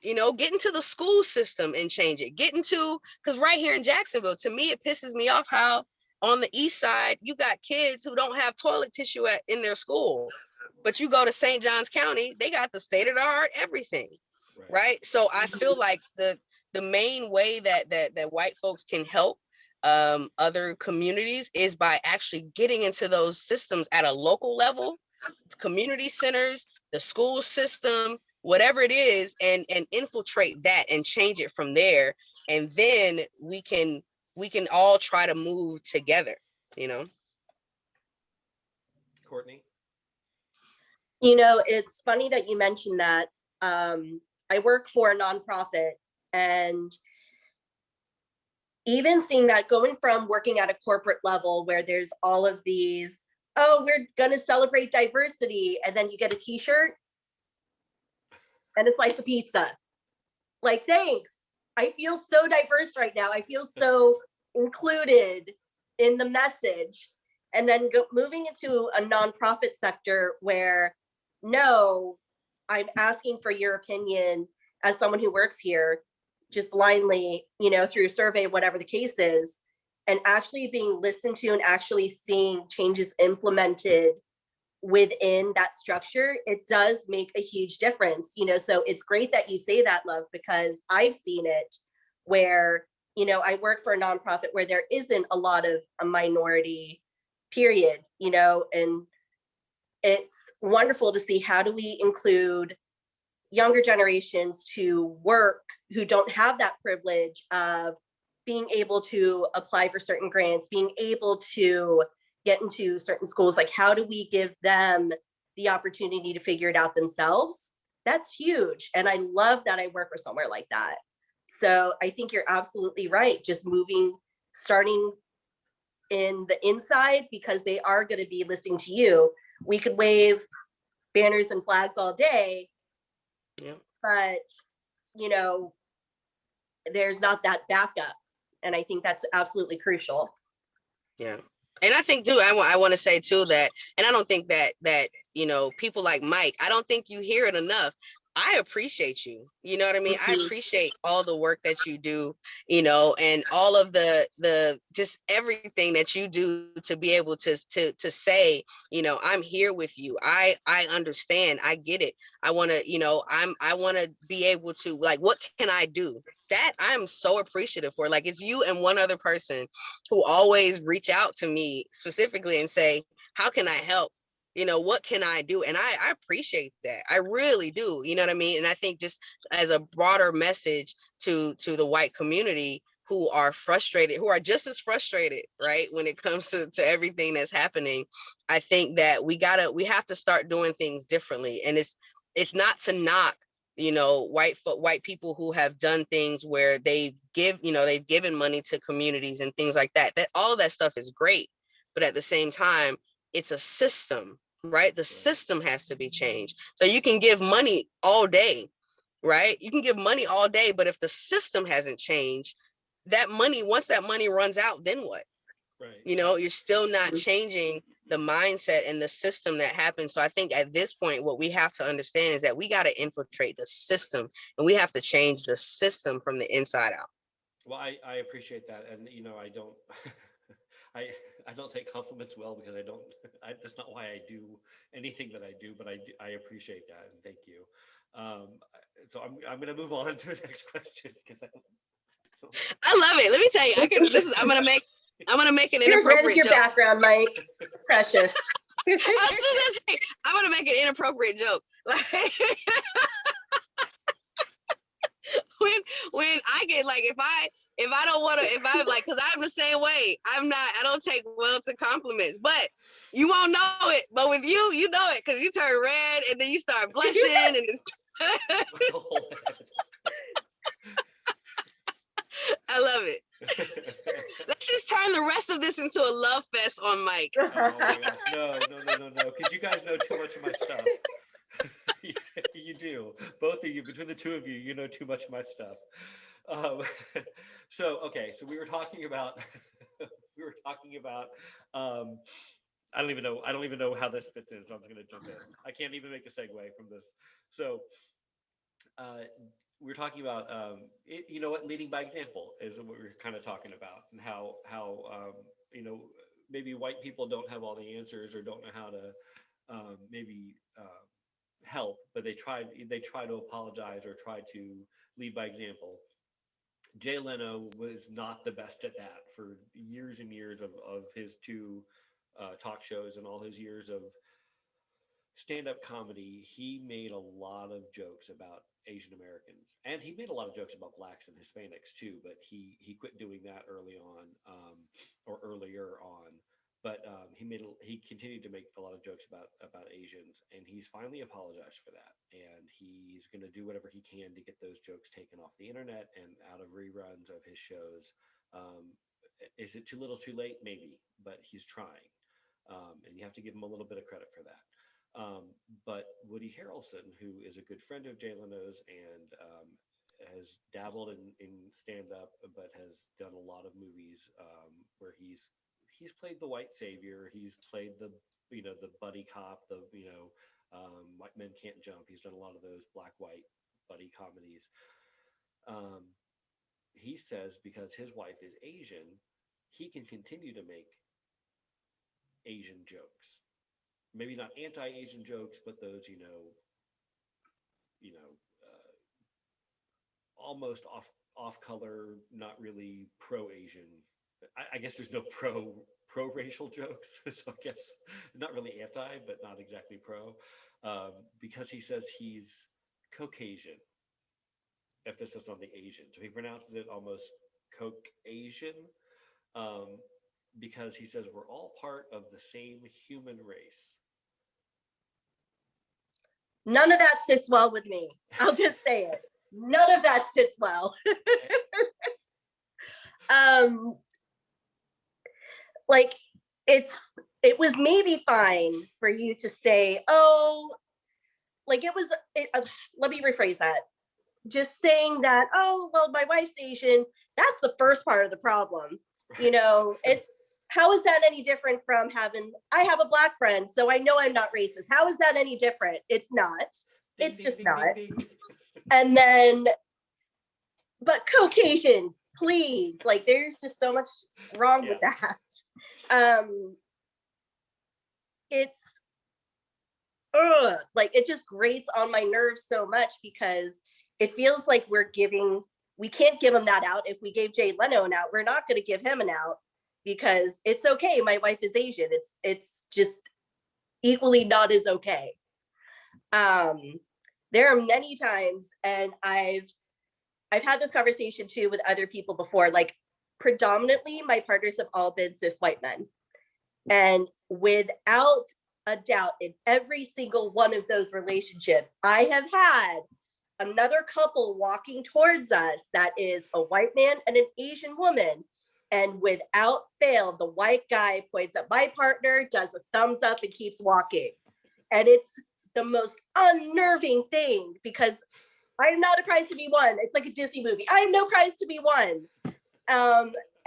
Get into the school system and change it. Get into, because right here in Jacksonville, to me, it pisses me off how on the east side, you got kids who don't have toilet tissue in their school. But you go to St. Johns County, they got the state-of-the-art everything, right? So I feel like the main way that white folks can help other communities is by actually getting into those systems at a local level, community centers, the school system, whatever it is, and infiltrate that and change it from there. And then we can all try to move together, Courtney? It's funny that you mentioned that. I work for a nonprofit, and even seeing that, going from working at a corporate level where there's all of these, oh, we're going to celebrate diversity, and then you get a t-shirt and a slice of pizza. Like, thanks. I feel so diverse right now. I feel so included in the message. And then moving into a nonprofit sector where, no, I'm asking for your opinion as someone who works here, just blindly, through a survey, whatever the case is, and actually being listened to and actually seeing changes implemented within that structure, it does make a huge difference. So it's great that you say that, Love, because I've seen it where, I work for a nonprofit where there isn't a lot of a minority, period, and it's wonderful to see how do we include younger generations to work who don't have that privilege of being able to apply for certain grants, being able to get into certain schools. Like, how do we give them the opportunity to figure it out themselves? that's huge. And I love that I work with somewhere like that. So I think you're absolutely right. Just starting in the inside, because they are going to be listening to you. We could wave banners and flags all day, but there's not that backup. And I think that's absolutely crucial. Yeah. And I think too, I want to say too that, and I don't think that people like Mike, I don't think you hear it enough. I appreciate you. You know what I mean? I appreciate all the work that you do, and all of the just everything that you do to be able to say, I'm here with you. I understand. I get it. I want to, I want to be able to, like, what can I do? That I'm so appreciative for. Like, it's you and one other person who always reach out to me specifically and say, how can I help? What can I do? And I appreciate that. I really do. You know what I mean? And I think just as a broader message to the white community who are frustrated, who are just as frustrated, right, when it comes to everything that's happening, I think that we have to start doing things differently. And it's not to knock white people who have done things where they've given money to communities and things like that all of that stuff is great, but at the same time, it's a system, right? The system has to be changed. So you can give money all day, right? You can give money all day, but if the system hasn't changed, once that money runs out, then what? Right. You're still not changing the mindset and the system that happens. So I think at this point, what we have to understand is that we got to infiltrate the system, and we have to change the system from the inside out. Well, I appreciate that. And, I don't, I don't take compliments well, because that's not why I do anything that I do, but I appreciate that. And thank you. So I'm going to move on to the next question. I love it. Let me tell you, I'm going to make an inappropriate your joke. Background, Mike. It's precious. I'm going to make an inappropriate joke. When I get, like, if I don't want to, if I like, because I'm the same way. I don't take well to compliments, but you won't know it. But with you, you know it, because you turn red and then you start blushing and it's I love it. Let's just turn the rest of this into a love fest on Mike. Oh my gosh, no. Because you guys know too much of my stuff. You do. Both of you, between the two of you, you know too much of my stuff. So we were talking about I don't even know how this fits in, so I'm just going to jump in. I can't even make a segue from this. So we were talking about leading by example is what we were kind of talking about, and how maybe white people don't have all the answers or don't know how to help, but they try to apologize or try to lead by example. Jay Leno was not the best at that for years and years of his two talk shows and all his years of stand-up comedy. He made a lot of jokes about Asian Americans, and he made a lot of jokes about blacks and Hispanics too, but he quit doing that early on, or earlier on. But he continued to make a lot of jokes about Asians, and he's finally apologized for that, and he's going to do whatever he can to get those jokes taken off the internet and out of reruns of his shows. Is it too little, too late? Maybe, but he's trying, and you have to give him a little bit of credit for that. But Woody Harrelson, who is a good friend of Jay Leno's and has dabbled in stand-up, but has done a lot of movies where he's played the white savior. He's played the buddy cop, White Men Can't Jump. He's done a lot of those black-white buddy comedies. He says because his wife is Asian, he can continue to make Asian jokes. Maybe not anti-Asian jokes, but those, almost off color, not really pro-Asian. I guess there's no pro-racial jokes. So I guess not really anti, but not exactly pro, because he says he's Caucasian. Emphasis on the Asian. So he pronounces it almost Caucasian, because he says we're all part of the same human race. None of that sits well with me. I'll just say it. None of that sits well. Like it was maybe fine for you to say, oh, like let me rephrase that. Just saying that, oh, well, my wife's Asian, that's the first part of the problem. You know, how is that any different from I have a Black friend, so I know I'm not racist. How is that any different? It's not. It's just not. And then, but Caucasian, please, like there's just so much wrong with that. It's like it just grates on my nerves so much because it feels like we can't give him that out. If we gave Jay Leno an out, we're not going to give him an out because it's okay. My wife is Asian. It's just equally not as okay. There are many times, and I've had this conversation too with other people before, like predominantly my partners have all been cis white men. And without a doubt, in every single one of those relationships, I have had another couple walking towards us that is a white man and an Asian woman. And without fail, the white guy points at my partner, does a thumbs up, and keeps walking. And it's the most unnerving thing because I'm not a prize to be won. It's like a Disney movie. I have no prize to be won.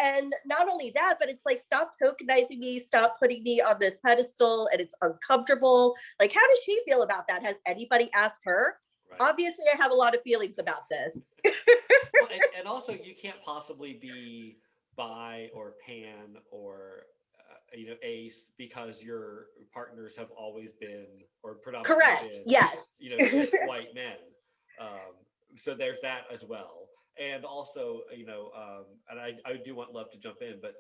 And not only that, but it's like, stop tokenizing me, stop putting me on this pedestal, and it's uncomfortable. Like, how does she feel about that? Has anybody asked her? Right. Obviously, I have a lot of feelings about this. Well, and also, you can't possibly be bi or pan or ace because your partners have always been or predominantly correct. Been, yes, cis white men. So there's that as well. And also, and I do want Love to jump in, but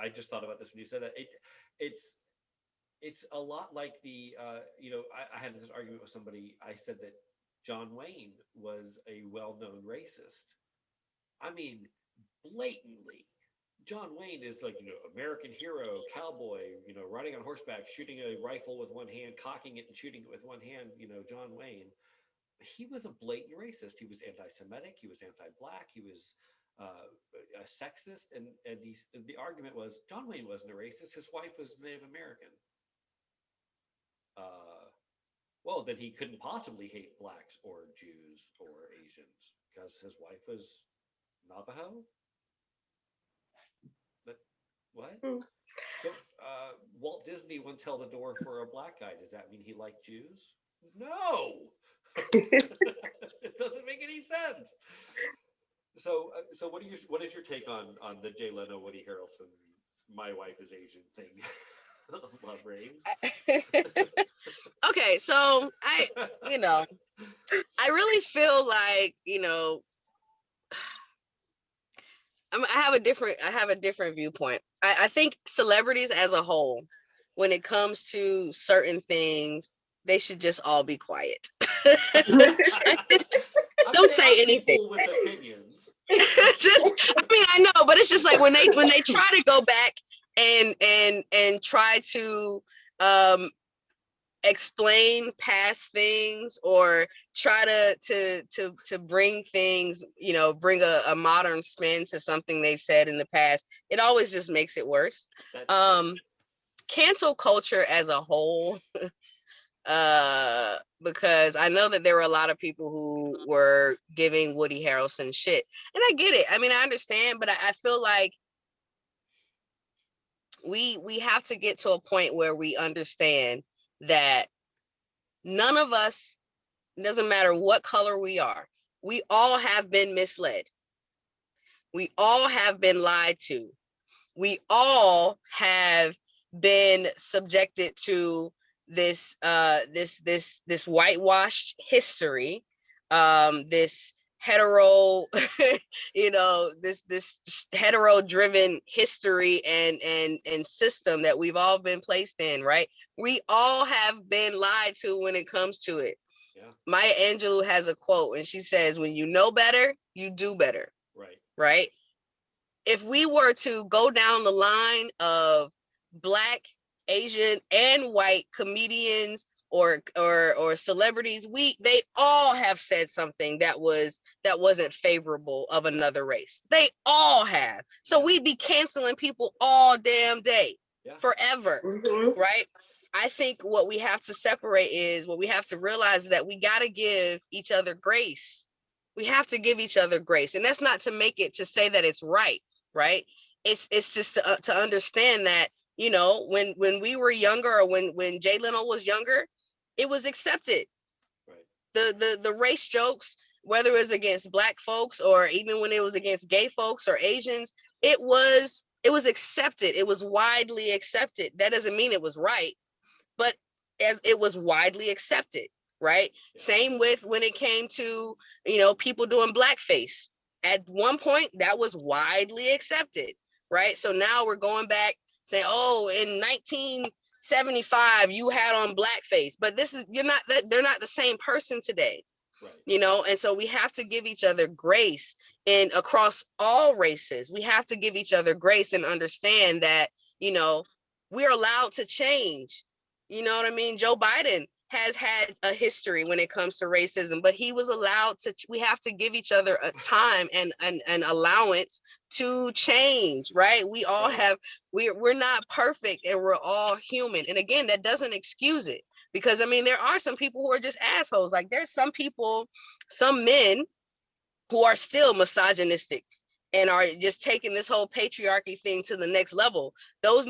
I just thought about this when you said that. It's a lot like the I had this argument with somebody. I said that John Wayne was a well-known racist. I mean, blatantly. John Wayne is like, American hero, cowboy, riding on horseback, shooting a rifle with one hand, cocking it and shooting it with one hand, John Wayne. He was a blatant racist. He was anti-Semitic. He was anti-Black. He was a sexist. And the argument was John Wayne wasn't a racist. His wife was Native American. Well, then he couldn't possibly hate Blacks or Jews or Asians because his wife was Navajo. But what? So Walt Disney once held a door for a Black guy. Does that mean he liked Jews? No. It doesn't make any sense. So what is your take on the Jay Leno, Woody Harrelson, my wife is Asian thing? Love reigns. Okay, so I really feel like I have a different viewpoint. I think celebrities as a whole, when it comes to certain things, they should just all be quiet. Don't say anything. With opinions. I know, but it's just like when they try to go back and try to explain past things or try to bring things, bring a modern spin to something they've said in the past, it always just makes it worse. Cancel culture as a whole, because I know that there were a lot of people who were giving Woody Harrelson shit, and I get it. I mean, I understand, but I feel like we have to get to a point where we understand that none of us, doesn't matter what color we are, we all have been misled. We all have been lied to. We all have been subjected to this this whitewashed history, this hetero this hetero driven history and system that we've all been placed in, right? We all have been lied to when it comes to it. Maya Angelou has a quote and she says, when you know better, you do better. Right? If we were to go down the line of Black, Asian, and white comedians or celebrities, they all have said something that wasn't favorable of another race. They all have. So we'd be canceling people all damn day, forever, right? I think what we have to separate is what we have to realize is that we got to give each other grace. We have to give each other grace, and that's not to make it to say that it's right, right? It's just to understand that, you know, when we were younger, or when Jay Leno was younger, it was accepted. Right. The race jokes, whether it was against black folks or even when it was against gay folks or Asians, it was accepted. It was widely accepted. That doesn't mean it was right, but as it was widely accepted, right? Yeah. Same with when it came to, you know, people doing blackface. At one point, that was widely accepted, right? So now we're going back saying, oh, in 1975, you had on blackface, but they're not the same person today. Right. You know, and so we have to give each other grace, and across all races we have to give each other grace and understand that, you know, we're allowed to change. You know what I mean? Joe Biden has had a history when it comes to racism, but he was allowed to. We have to give each other a time and an allowance to change, right? We all have, we're not perfect, and we're all human, and again, that doesn't excuse it. Because I mean, there are some people who are just assholes. Like there's some people, some men who are still misogynistic and are just taking this whole patriarchy thing to the next level. Those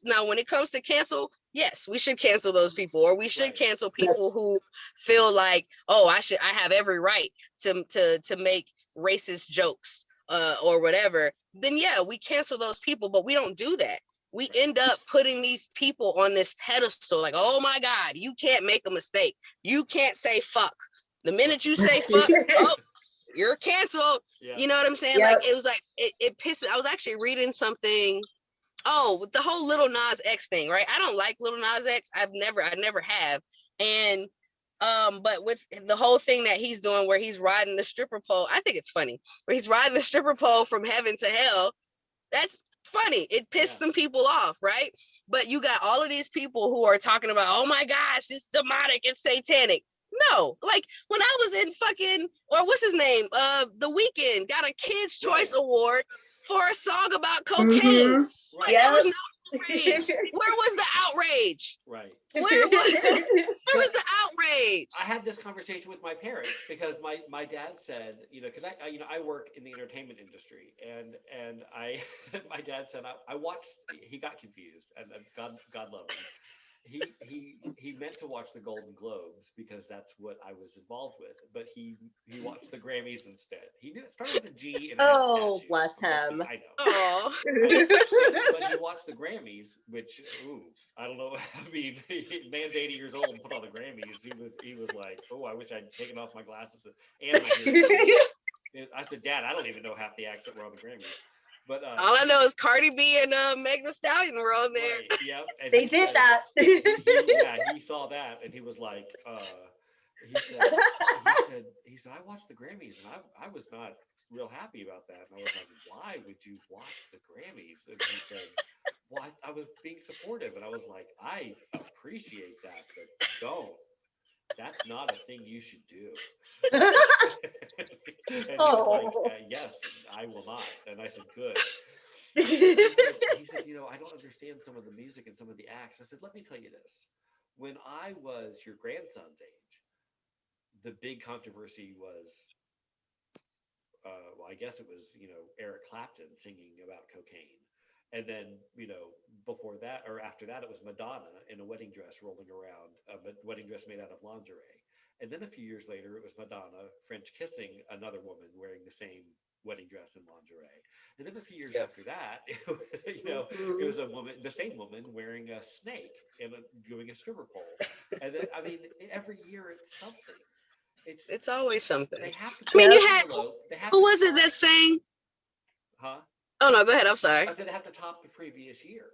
now, when it comes to cancel, yes, we should cancel those people, or we should cancel people who feel like, oh, I have every right to make racist jokes or whatever. Then yeah, we cancel those people, but we don't do that. We end up putting these people on this pedestal, like, oh my God, you can't make a mistake. You can't say fuck. The minute you say fuck, oh, you're canceled. Yeah. You know what I'm saying? Yep. Like, it was like, it pisses. I was actually reading something. Oh, with the whole Little Nas X thing, right? I don't like Little Nas X. I never have. And but with the whole thing that he's doing where he's riding the stripper pole, I think it's funny. Where he's riding the stripper pole from heaven to hell. That's funny. It pissed some people off, right? But you got all of these people who are talking about, oh my gosh, it's demonic, it's satanic. No, like when I was in fucking, or what's his name? The Weeknd got a Kids' Choice Award for a song about cocaine. Like there was no outrage. Where was the outrage? Right. Where was the outrage? I had this conversation with my parents because my dad said, you know, because I work in the entertainment industry, and I my dad said I watched. He got confused, and God love him. He meant to watch the Golden Globes because that's what I was involved with, but he watched the Grammys instead. He knew it started with a G and had a statue. Bless him. I know. Oh. But he watched the Grammys, which I don't know. I mean, man's 80 years old and put on the Grammys. He was like, oh, I wish I'd taken off my glasses and my hearing. I said, Dad, I don't even know half the acts that were on the Grammys. But all I know is Cardi B and Meg Thee Stallion were on there. Right, yep. And they did that. he saw that and he was like, he said, I watched the Grammys and I was not real happy about that. And I was like, why would you watch the Grammys? And he said, well, I was being supportive. And I was like, I appreciate that, but don't. That's not a thing you should do. And he was like, yes, I will not. And I said, good. He said, you know, I don't understand some of the music and some of the acts. I said, let me tell you this. When I was your grandson's age, the big controversy was, well, I guess it was, you know, Eric Clapton singing about cocaine. And then, you know, before that or after that, it was Madonna in a wedding dress rolling around, a wedding dress made out of lingerie. And then a few years later, it was Madonna French kissing another woman wearing the same wedding dress and lingerie. And then a few years after that, it was a woman, the same woman wearing a snake and doing a stripper pole. And then, I mean, every year it's something. It's always something. They have to. I mean, you had who was it that sang? Huh? Oh no, go ahead. I'm sorry. I said they have to top the previous year.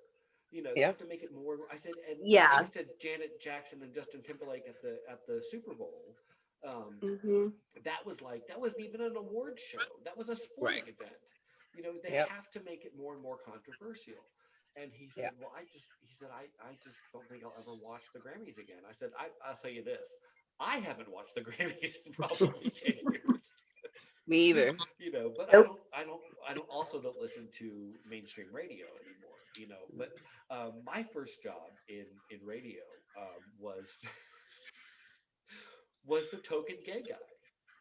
You know, Yeah. they have to make it more. I said, and Yeah. I said Janet Jackson and Justin Timberlake at the Super Bowl. That wasn't even an award show. That was a sporting event. You know, they have to make it more and more controversial. And he said, well, I just don't think I'll ever watch the Grammys again. I said, I'll tell you this. I haven't watched the Grammys in probably 10 years. Me either. You know, but Nope. I don't also don't listen to mainstream radio anymore, you know. But my first job in radio was was the token gay guy,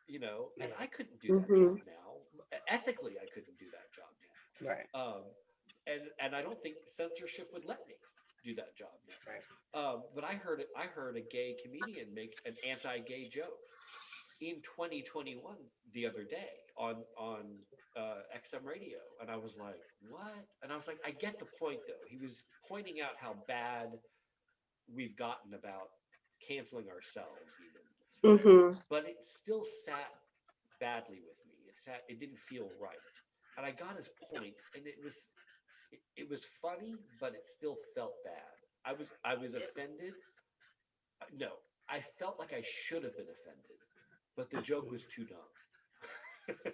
you know, and I couldn't do that job Mhm. now. Ethically, I couldn't do that job now. Right. And I don't think censorship would let me do that job now. Right. But I heard a gay comedian make an anti-gay joke in 2021 the other day on XM radio, and I was like, what? And I was like, I get the point though. He was pointing out how bad we've gotten about canceling ourselves even, Mhm. but it still sat badly with me. It didn't feel right, and I got his point, and it was funny, but it still felt bad. I was offended. No, I felt like I should have been offended, but the joke was too dumb.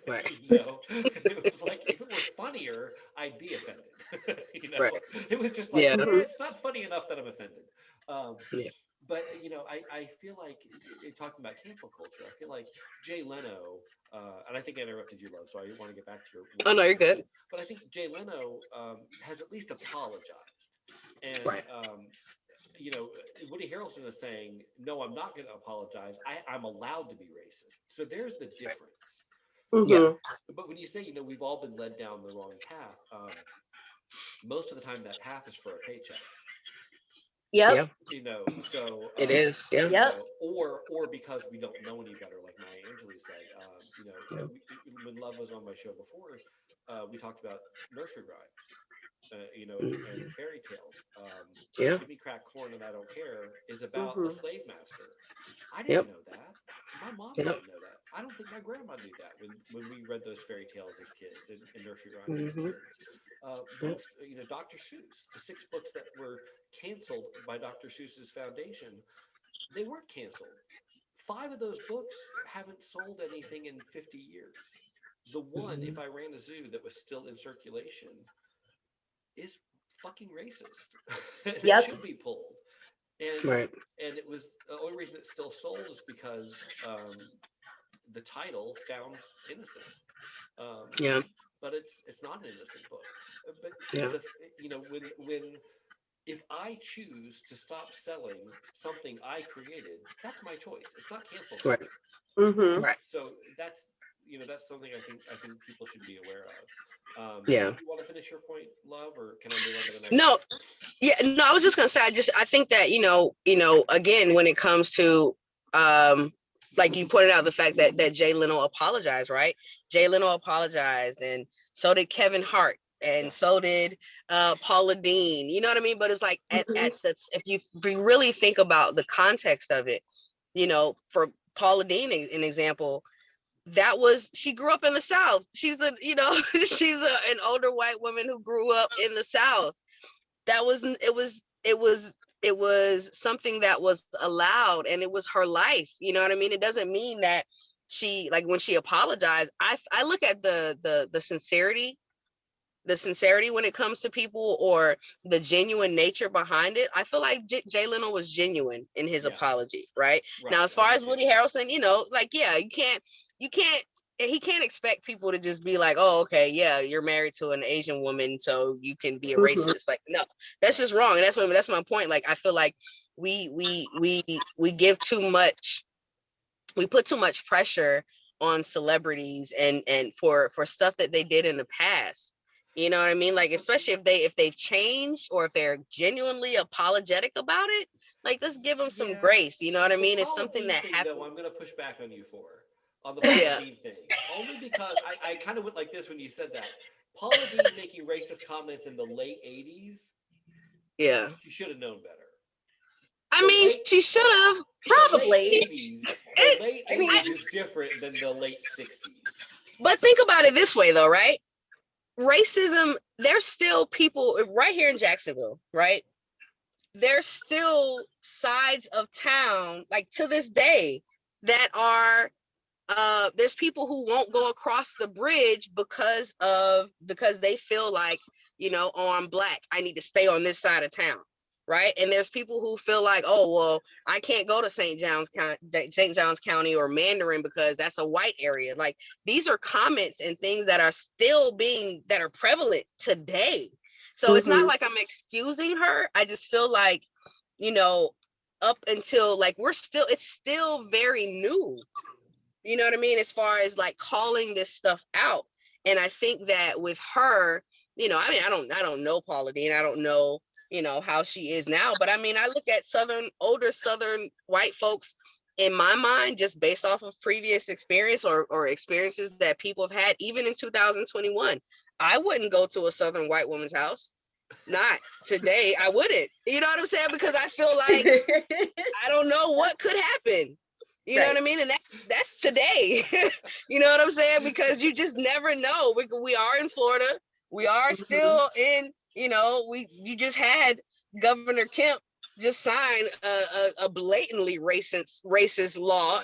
Right. You know, it was like if it were funnier, I'd be offended. You know, Right. it was just like, Yeah. Mhm. it's not funny enough that I'm offended. Um, Yeah. but you know, I feel like talking about cancel culture, I feel like Jay Leno, and I think I interrupted you, Love, so I want to get back to your. Oh no, you're good. But I think Jay Leno has at least apologized, and Right. you know, Woody Harrelson is saying, no, I'm not going to apologize. I'm allowed to be racist. So there's the difference. Yeah. Mhm. But when you say, you know, we've all been led down the wrong path, most of the time that path is for a paycheck. Yep. Yeah. You know, so It is. Yeah. you Yep. know, or because we don't know any better, like Maya Angelou said. You know, Yeah. when Love was on my show before, we talked about nursery rhymes. You know, and Mhm. fairy tales. Yeah. Give me crack corn and I don't care is about a Mhm. slave master. I didn't Yep. know that. My mom Yep. didn't know that. I don't think my grandma knew that when we read those fairy tales as kids and nursery rhymes as Mhm. kids. Yep. Most, you know, Dr. Seuss, the 6 books that were canceled by Dr. Seuss's foundation, they weren't canceled. 5 of those books haven't sold anything in 50 years. The one, If Mhm. I Ran a Zoo, that was still in circulation is fucking racist and it Yep. should be pulled. And Right. it was the only reason it's still sold is because the title sounds innocent. Um, Yeah. but it's not an innocent book. But Yeah. the you know when if I choose to stop selling something I created, that's my choice. It's not cancel Right. culture. Mhm. Right. So that's that's something I think people should be aware of. Yeah. You want to finish your point, Love, or can I move on to the next No. one? Yeah. No. I was just gonna say. I think that again when it comes to like you pointed out the fact that Jay Leno apologized, right? Jay Leno apologized, and so did Kevin Hart, and Yeah. so did Paula Dean. You know what I mean? But it's like Mhm. if you really think about the context of it, for Paula Dean, an example, she grew up in the South. She's an older white woman who grew up in the South. It was something that was allowed, and it was her life. You know what I mean? It doesn't mean that she, like, when she apologized, I look at the sincerity when it comes to people, or the genuine nature behind it. I feel like Jay Leno was genuine in his Yeah. apology, right? Right. Now, as I far do as too. Woody Harrelson, like, yeah, you can't he can't expect people to just be like, oh, okay, yeah, you're married to an Asian woman, so you can be a Right. Mhm. racist. Like, no, that's Right. just wrong. And that's my point. Like, I feel like we give too much, we put too much pressure on celebrities, and for stuff that they did in the past. You know what I mean? Like, especially if they've changed, or if they're genuinely apologetic about it, like, let's give them some Yeah. grace. You know what I The mean? It's Paula something Dean that thing, though, happened. I'm going to push back on you for. On the Paula Yeah. Dean thing. Only because I kind of went like this when you said that. Paula Dean making racist comments in the late 80s, Yeah. she should have known better. I The mean, late she should have. the late Probably. 80s, the late I mean, 80s is different than the late 60s. But think about it this way, though, right? Racism, there's still people right here in Jacksonville, right? There's still sides of town, like, to this day, that are there's people who won't go across the bridge because they feel like, you know, oh, I'm black, I need to stay on this side of town, right? And there's people who feel like, oh, well, I can't go to St. John's County or Mandarin because that's a white area. Like, these are comments and things that are that are prevalent today. So it's not like I'm excusing her. I just feel like, you know, up until like it's still very new. You know what I mean? As far as like calling this stuff out. And I think that with her, you know, I mean, I don't know Paula Deen. I don't know, you know, how she is now. But I mean, I look at older Southern white folks in my mind, just based off of previous experience or experiences that people have had, even in 2021. I wouldn't go to a Southern white woman's house. Not today. I wouldn't. You know what I'm saying? Because I feel like I don't know what could happen. You know what I mean? And that's today. You know what I'm saying? Because you just never know. We are in Florida. We are still in, you know, you just had Governor Kemp just sign a blatantly racist law.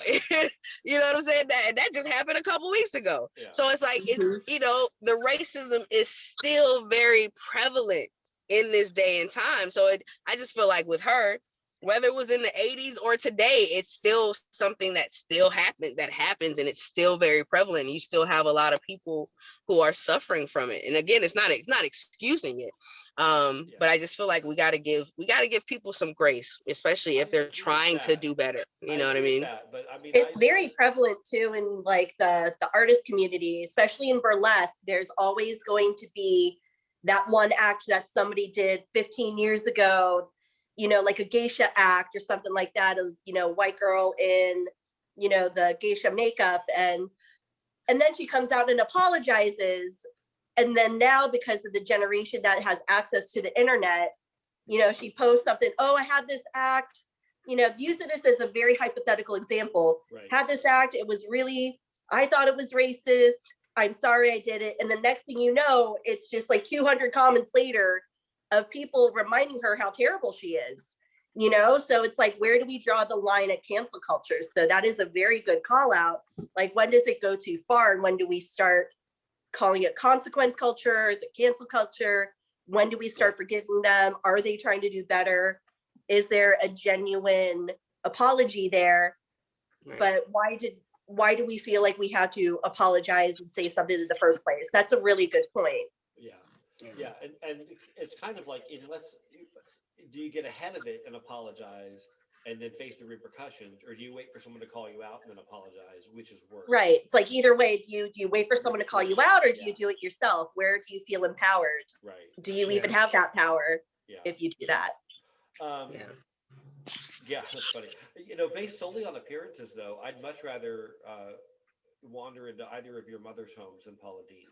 You know what I'm saying? That just happened a couple weeks ago. Yeah. So it's like, it's, you know, the racism is still very prevalent in this day and time. So I just feel like with her, whether it was in the 80s or today, it's still something that still happens, and it's still very prevalent. You still have a lot of people who are suffering from it. And again, it's not excusing it. But I just feel like we gotta give people some grace, especially if they're trying to do better. You know what I mean? But I mean, it's very prevalent too in like the artist community, especially in burlesque. There's always going to be that one act that somebody did 15 years ago, you know, like a geisha act or something like that, you know, white girl in, you know, the geisha makeup, and then she comes out and apologizes. And then now, because of the generation that has access to the internet, you know, she posts something, oh, I had this act, you know, using this as a very hypothetical example, had this act, it was really, I thought it was racist, I'm sorry I did it. And the next thing you know, it's just like 200 comments later of people reminding her how terrible she is, you know? So it's like, where do we draw the line at cancel culture? So that is a very good call out. Like, when does it go too far? And when do we start calling it consequence culture? Is it cancel culture? When do we start forgiving them? Are they trying to do better? Is there a genuine apology there? But why do we feel like we have to apologize and say something in the first place? That's a really good point. Yeah, and it's kind of like, do you get ahead of it and apologize and then face the repercussions, or do you wait for someone to call you out and then apologize, which is worse? Right. It's like, either way, do you wait for someone to call you out, or do you do it yourself? Where do you feel empowered? Right. Do you even have that power if you do that? Yeah, that's funny. You know, based solely on appearances, though, I'd much rather wander into either of your mother's homes than Paula Deen's.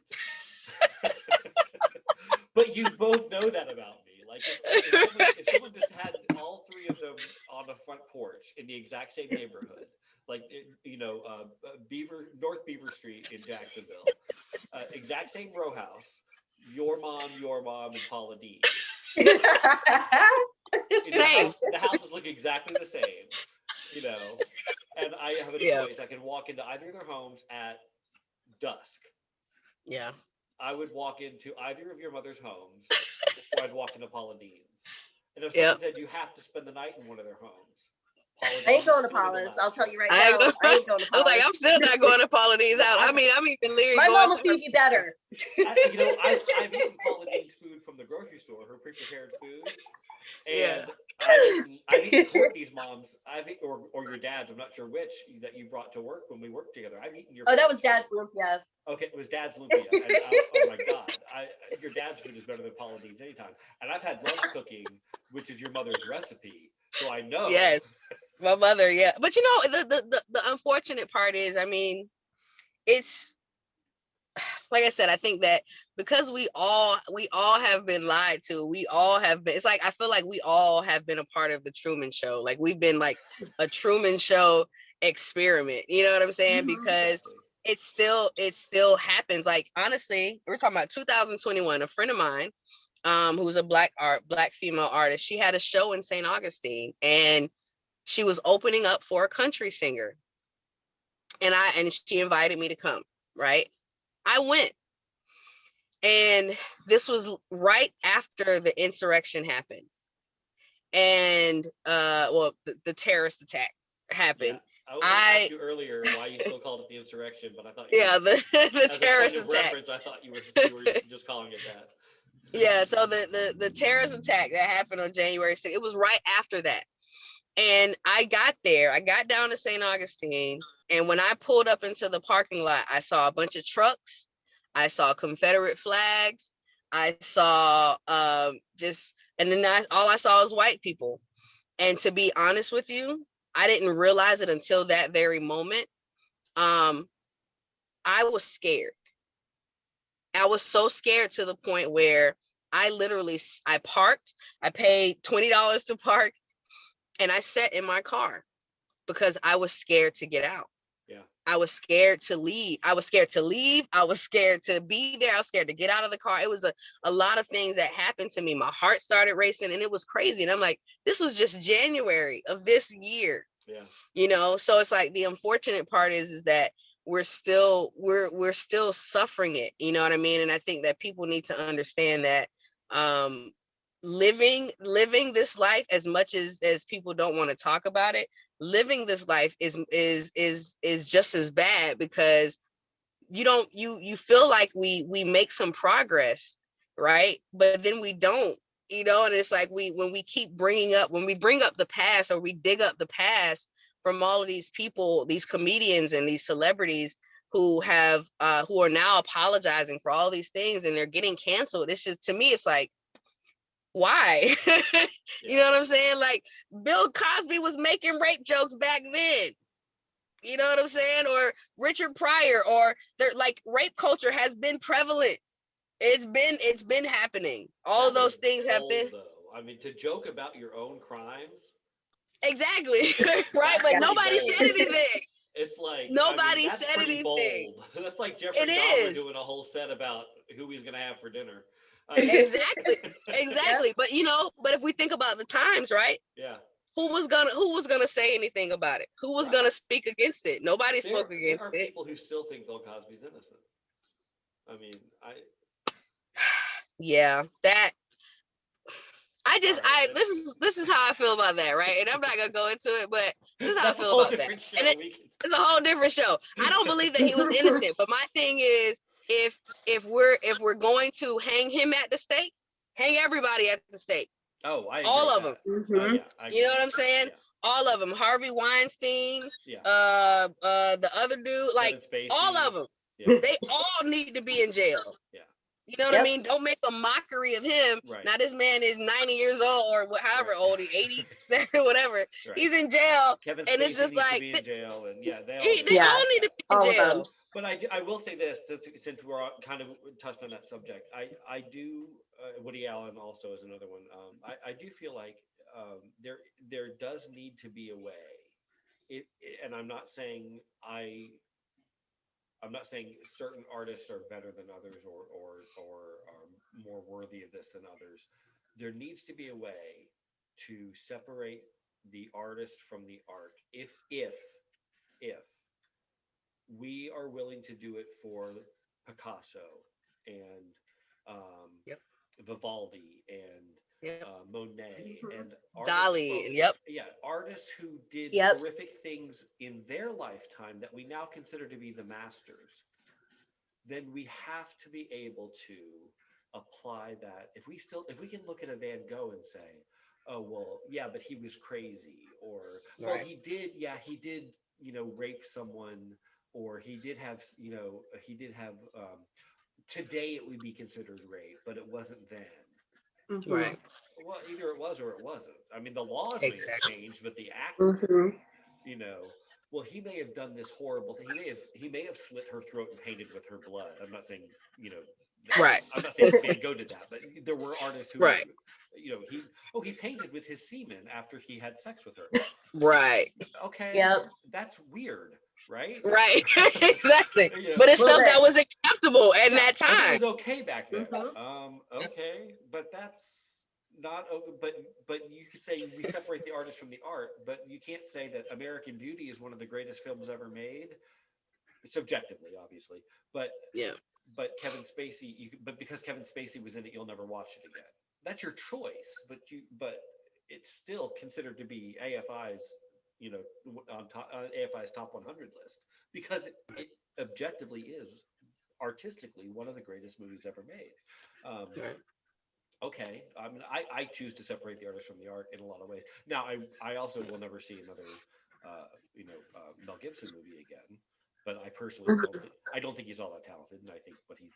But you both know that about me. Like, if someone just had all three of them on the front porch in the exact same neighborhood, like, you know, North Beaver Street in Jacksonville, exact same row house, your mom, and Paula Deen. The houses look exactly the same, you know, and I have a choice. I can walk into either of their homes at dusk. Yeah. I would walk into either of your mother's homes, or I'd walk into Paula Deen's. And if someone said you have to spend the night in one of their homes, I ain't going to Paula's. I'll tell you right now. I ain't going to Paula's. I was like, I'm still not going to Paula Deen's out. I mean, I'm even leery. My mom will feed you better. You know, I've eaten Paula Deen's food from the grocery store, her pre-prepared foods. And I've eaten Courtney's mom's, or your dad's, I'm not sure which, that you brought to work when we worked together. I've eaten your that was Dad's lumpia. Okay, it was Dad's lumpia. And oh my God, your dad's food is better than Paula Deen's anytime. And I've had lunch cooking, which is your mother's recipe, so I know. Yes, my mother, But you know, the unfortunate part is, I mean, it's, like I said, I think that because we all have been lied to, we all have been, it's like, I feel like we all have been a part of the Truman Show. Like, we've been like a Truman Show experiment, you know what I'm saying? Because it still happens. Like, honestly, we're talking about 2021, a friend of mine, who's a black female artist, she had a show in St. Augustine, and she was opening up for a country singer. and she invited me to come, right? I went, and this was right after the insurrection happened, and well, the terrorist attack Yeah, happened. I was going to ask I you earlier why you still called it the insurrection, but I thought you were Yeah, just, the as a point terrorist of attack. reference, I thought you were just calling it that. Yeah, so the terrorist attack that happened on January 6th, it was right after that. And I got down to St. Augustine, and when I pulled up into the parking lot, I saw a bunch of trucks, I saw Confederate flags, I saw just, and then all I saw was white people. And to be honest with you, I didn't realize it until that very moment. Um, I was scared. I was so scared to the point where I parked, I paid $20 to park, and I sat in my car because I was scared to get out. Yeah. I was scared to leave. I was scared to leave. I was scared to be there. I was scared to get out of the car. It was a lot of things that happened to me. My heart started racing, and it was crazy. And I'm like, this was just January of this year. Yeah. So it's like the unfortunate part is that we're still suffering it, you know what I mean? And I think that people need to understand that um living this life, as much as people don't want to talk about it, living this life is just as bad, because you feel like we make some progress, right? But then we don't, and it's like when we bring up the past, or we dig up the past from all of these people, these comedians and these celebrities who are now apologizing for all these things, and they're getting canceled. It's just, to me, it's like, why? You know what I'm saying? Like, Bill Cosby was making rape jokes back then. You know what I'm saying? Or Richard Pryor, or they're like, rape culture has been prevalent. It's been happening. All of those things have been. Though. I mean, to joke about your own crimes. Exactly. Right. But nobody said anything. It's like, Nobody that's said pretty anything. bold. That's like Jeffrey Dahmer doing a whole set about who he's gonna have for dinner. Exactly. Exactly. But but if we think about the times, right? Yeah. Who was gonna say anything about it? Who was gonna speak against it? Nobody spoke against it. There are people who still think Bill Cosby's innocent. I mean, yeah, that this is how I feel about that, right? And I'm not gonna go into it, but this is how I feel about that. And it's a whole different show. I don't believe that he was innocent, but my thing is, if we're going to hang him at the stake, hang everybody at the stake. Oh, I agree. All of them. Mm-hmm. You know what I'm saying? Yeah. All of them. Harvey Weinstein. Yeah. The other dude, like all of them. Yeah. They all need to be in jail. Yeah. You know what I mean? Don't make a mockery of him. Right. Now this man is 90 years old, or however old he, 87 or whatever. Right. He's in jail. Kevin and Spacey it's just needs like to be in jail, and they all need to be in jail. But I will say this, since we're kind of touched on that subject, I do, Woody Allen also is another one. I do feel like there does need to be a way. And I'm not saying certain artists are better than others, or are more worthy of this than others. There needs to be a way to separate the artist from the art. If we are willing to do it for Picasso and Vivaldi and Monet and Dali, artists who did horrific things in their lifetime that we now consider to be the masters, then we have to be able to apply that. If we can look at a Van Gogh and say, oh well, yeah, but he was crazy, or well, he did rape someone, or he did have today it would be considered rape, but it wasn't then. Mm-hmm. Right. Well, either it was or it wasn't. I mean, the laws may have changed, but the act, well, he may have done this horrible thing. He may have slit her throat and painted with her blood. I'm not saying, right. I'm not saying Van Gogh did that, but there were artists who, he painted with his semen after he had sex with her. Right. Okay. Yep. That's weird. Right. Exactly. But it's stuff that was acceptable at that time. And it was okay back then. Okay, but that's not. But you could say we separate the artist from the art, but you can't say that American Beauty is one of the greatest films ever made subjectively, obviously, but Yeah. but Kevin Spacey, but because Kevin Spacey was in it, you'll never watch it again. That's your choice, but it's still considered to be AFI's, on top, AFI's top 100 list because it objectively is artistically one of the greatest movies ever made. Um, Right. okay, I mean, I choose to separate the artist from the art in a lot of ways. Now, I also will never see another, Mel Gibson movie again. But I personally don't think he's all that talented, and I think what he,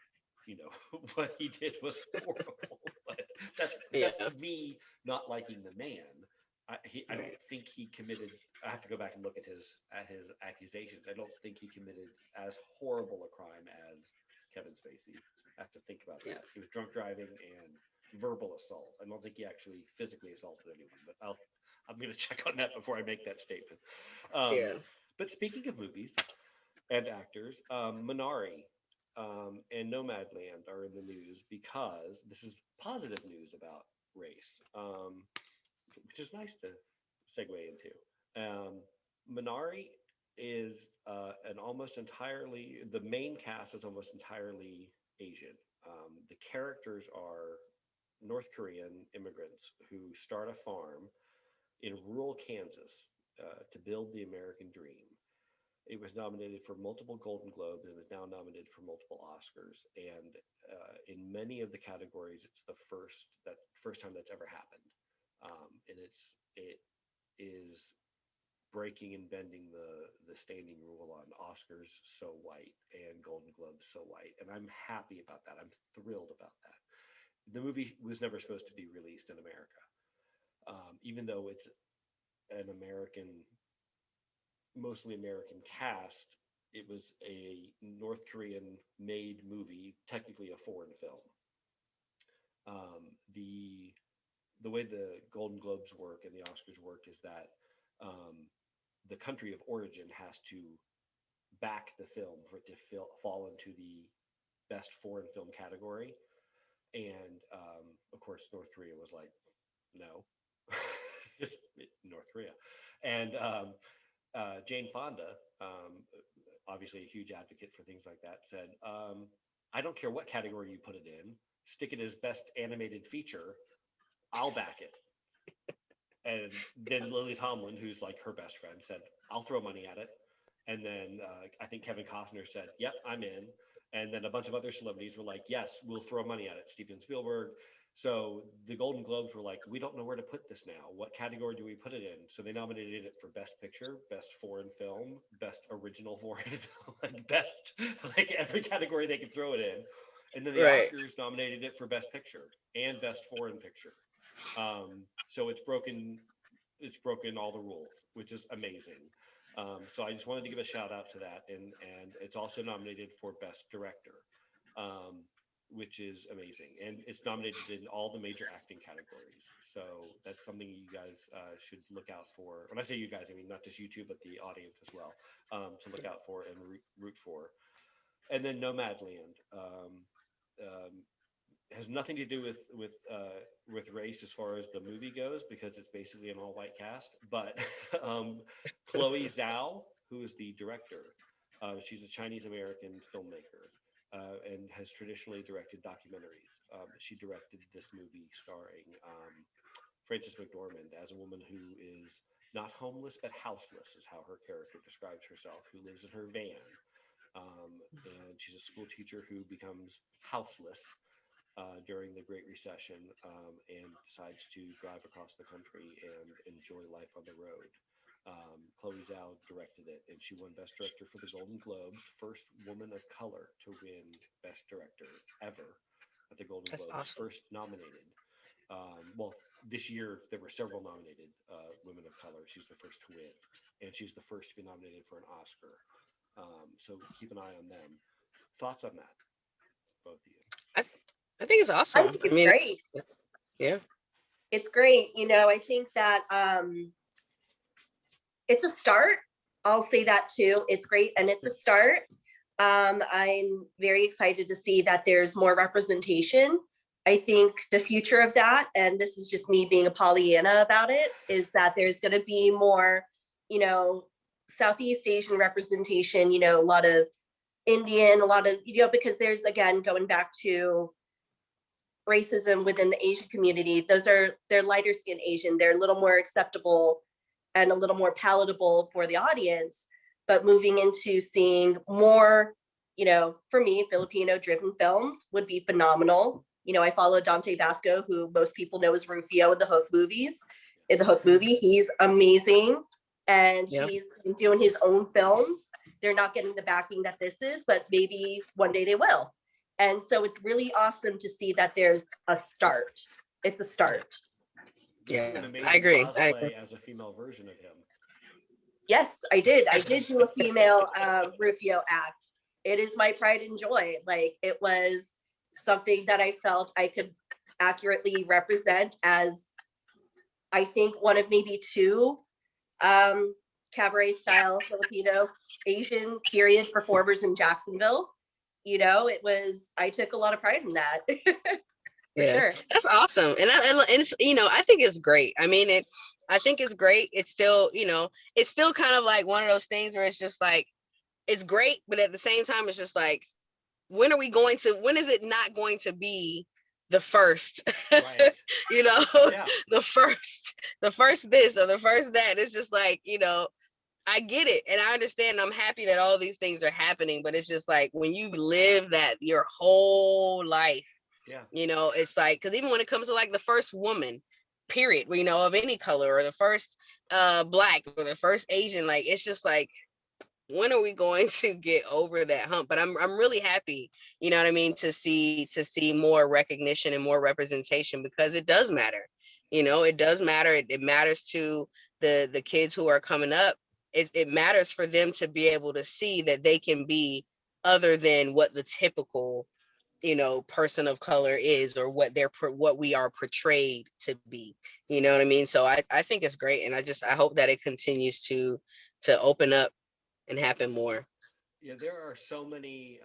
what he did was horrible. But that's Yeah. me not liking the man. I don't think he committed. I have to go back and look at his accusations. I don't think he committed as horrible a crime as Kevin Spacey. I have to think about Yeah. that. He was drunk driving and verbal assault. I don't think he actually physically assaulted anyone, but I'm going to check on that before I make that statement. Yeah. But speaking of movies and actors, Minari and Nomadland are in the news because this is positive news about race, which is nice to segue into. Minari is the main cast is almost entirely Asian. The characters are North Korean immigrants who start a farm in rural Kansas to build the American dream. It was nominated for multiple Golden Globes and is now nominated for multiple Oscars. And in many of the categories, it's the first time that's ever happened. And it is breaking and bending the standing rule on Oscars so white and Golden Globes so white. And I'm happy about that. I'm thrilled about that. The movie was never supposed to be released in America, even though it's an mostly American cast. It was a North Korean made movie, technically a foreign film. The way the Golden Globes work and the Oscars work is that the country of origin has to back the film for it to fall into the best foreign film category. And of course, North Korea was like, no, just North Korea. And Jane Fonda, obviously a huge advocate for things like that, said, I don't care what category you put it in, stick it as best animated feature, I'll back it. And then Lily Tomlin, who's like her best friend, said, I'll throw money at it. And then I think Kevin Costner said, yep, I'm in. And then a bunch of other celebrities were like, yes, we'll throw money at it. Steven Spielberg. So the Golden Globes were like, we don't know where to put this now. What category do we put it in? So they nominated it for Best Picture, Best Foreign Film, Best Original Foreign Film, like best, like every category they could throw it in. And then the Right. Oscars nominated it for Best Picture and Best Foreign Picture. So it's broken all the rules, which is amazing. So I just wanted to give a shout out to that, and it's also nominated for Best Director, which is amazing, and it's nominated in all the major acting categories. So that's something you guys should look out for. When I say you guys, I mean not just you two, but the audience as well, to look out for and root for. And then Nomadland. Has nothing to do with race as far as the movie goes because it's basically an all-white cast. But Chloe Zhao, who is the director, she's a Chinese American filmmaker and has traditionally directed documentaries. She directed this movie starring Frances McDormand as a woman who is not homeless but houseless, is how her character describes herself, who lives in her van. And she's a school teacher who becomes houseless during the Great Recession and decides to drive across the country and enjoy life on the road. Chloe Zhao directed it, and she won Best Director for the Golden Globes, first woman of color to win Best Director ever at the Golden That's Globes, awesome. first nominated. Well, this year there were several nominated women of color. She's the first to win, and she's the first to be nominated for an Oscar. So keep an eye on them. Thoughts on that, both of you? I think it's I awesome. think I it's mean, great. yeah. It's great. I think that it's a start. I'll say that too. It's great and it's a start. I'm very excited to see that there's more representation. I think the future of that, and this is just me being a Pollyanna about it, is that there's going to be more, Southeast Asian representation, you know, a lot of Indian, a lot of, you know, because there's, again, going back to racism within the Asian community, they're lighter skinned Asian, they're a little more acceptable and a little more palatable for the audience. But moving into seeing more, you know, for me, Filipino driven films would be phenomenal. You know, I follow Dante Basco, who most people know as Rufio in the Hook movies. In the Hook movie, he's amazing. And he's doing his own films. They're not getting the backing that this is, but maybe one day they will. And so it's really awesome to see that there's a start. It's a start. Yeah, an amazing I agree. cosplay as a female version of him. Yes, I did. I did do a female Rufio act. It is my pride and joy. Like, it was something that I felt I could accurately represent as, I think, one of maybe two cabaret style Filipino Asian period performers in Jacksonville. You know, I took a lot of pride in that. For sure. That's awesome. And it's, you know, I think it's great. I mean, I think it's great. It's still, you know, it's still kind of like one of those things where it's just like, it's great, but at the same time, it's just like, when is it not going to be the first, Right. you know, Yeah. the first this or the first that? It's just like, you know, I get it. And I understand. I'm happy that all these things are happening, but it's just like, when you live that your whole life, Yeah. you know, it's like, because even when it comes to like the first woman, period, you know, of any color, or the first Black, or the first Asian, like, it's just like, when are we going to get over that hump? But I'm really happy, you know what I mean, to see more recognition and more representation, because it does matter. You know, it does matter. It matters to the kids who are coming up. It matters for them to be able to see that they can be other than what the typical, you know, person of color is, or what we are portrayed to be. You know what I mean? So I think it's great, and I hope that it continues to open up and happen more. Yeah, there are so many,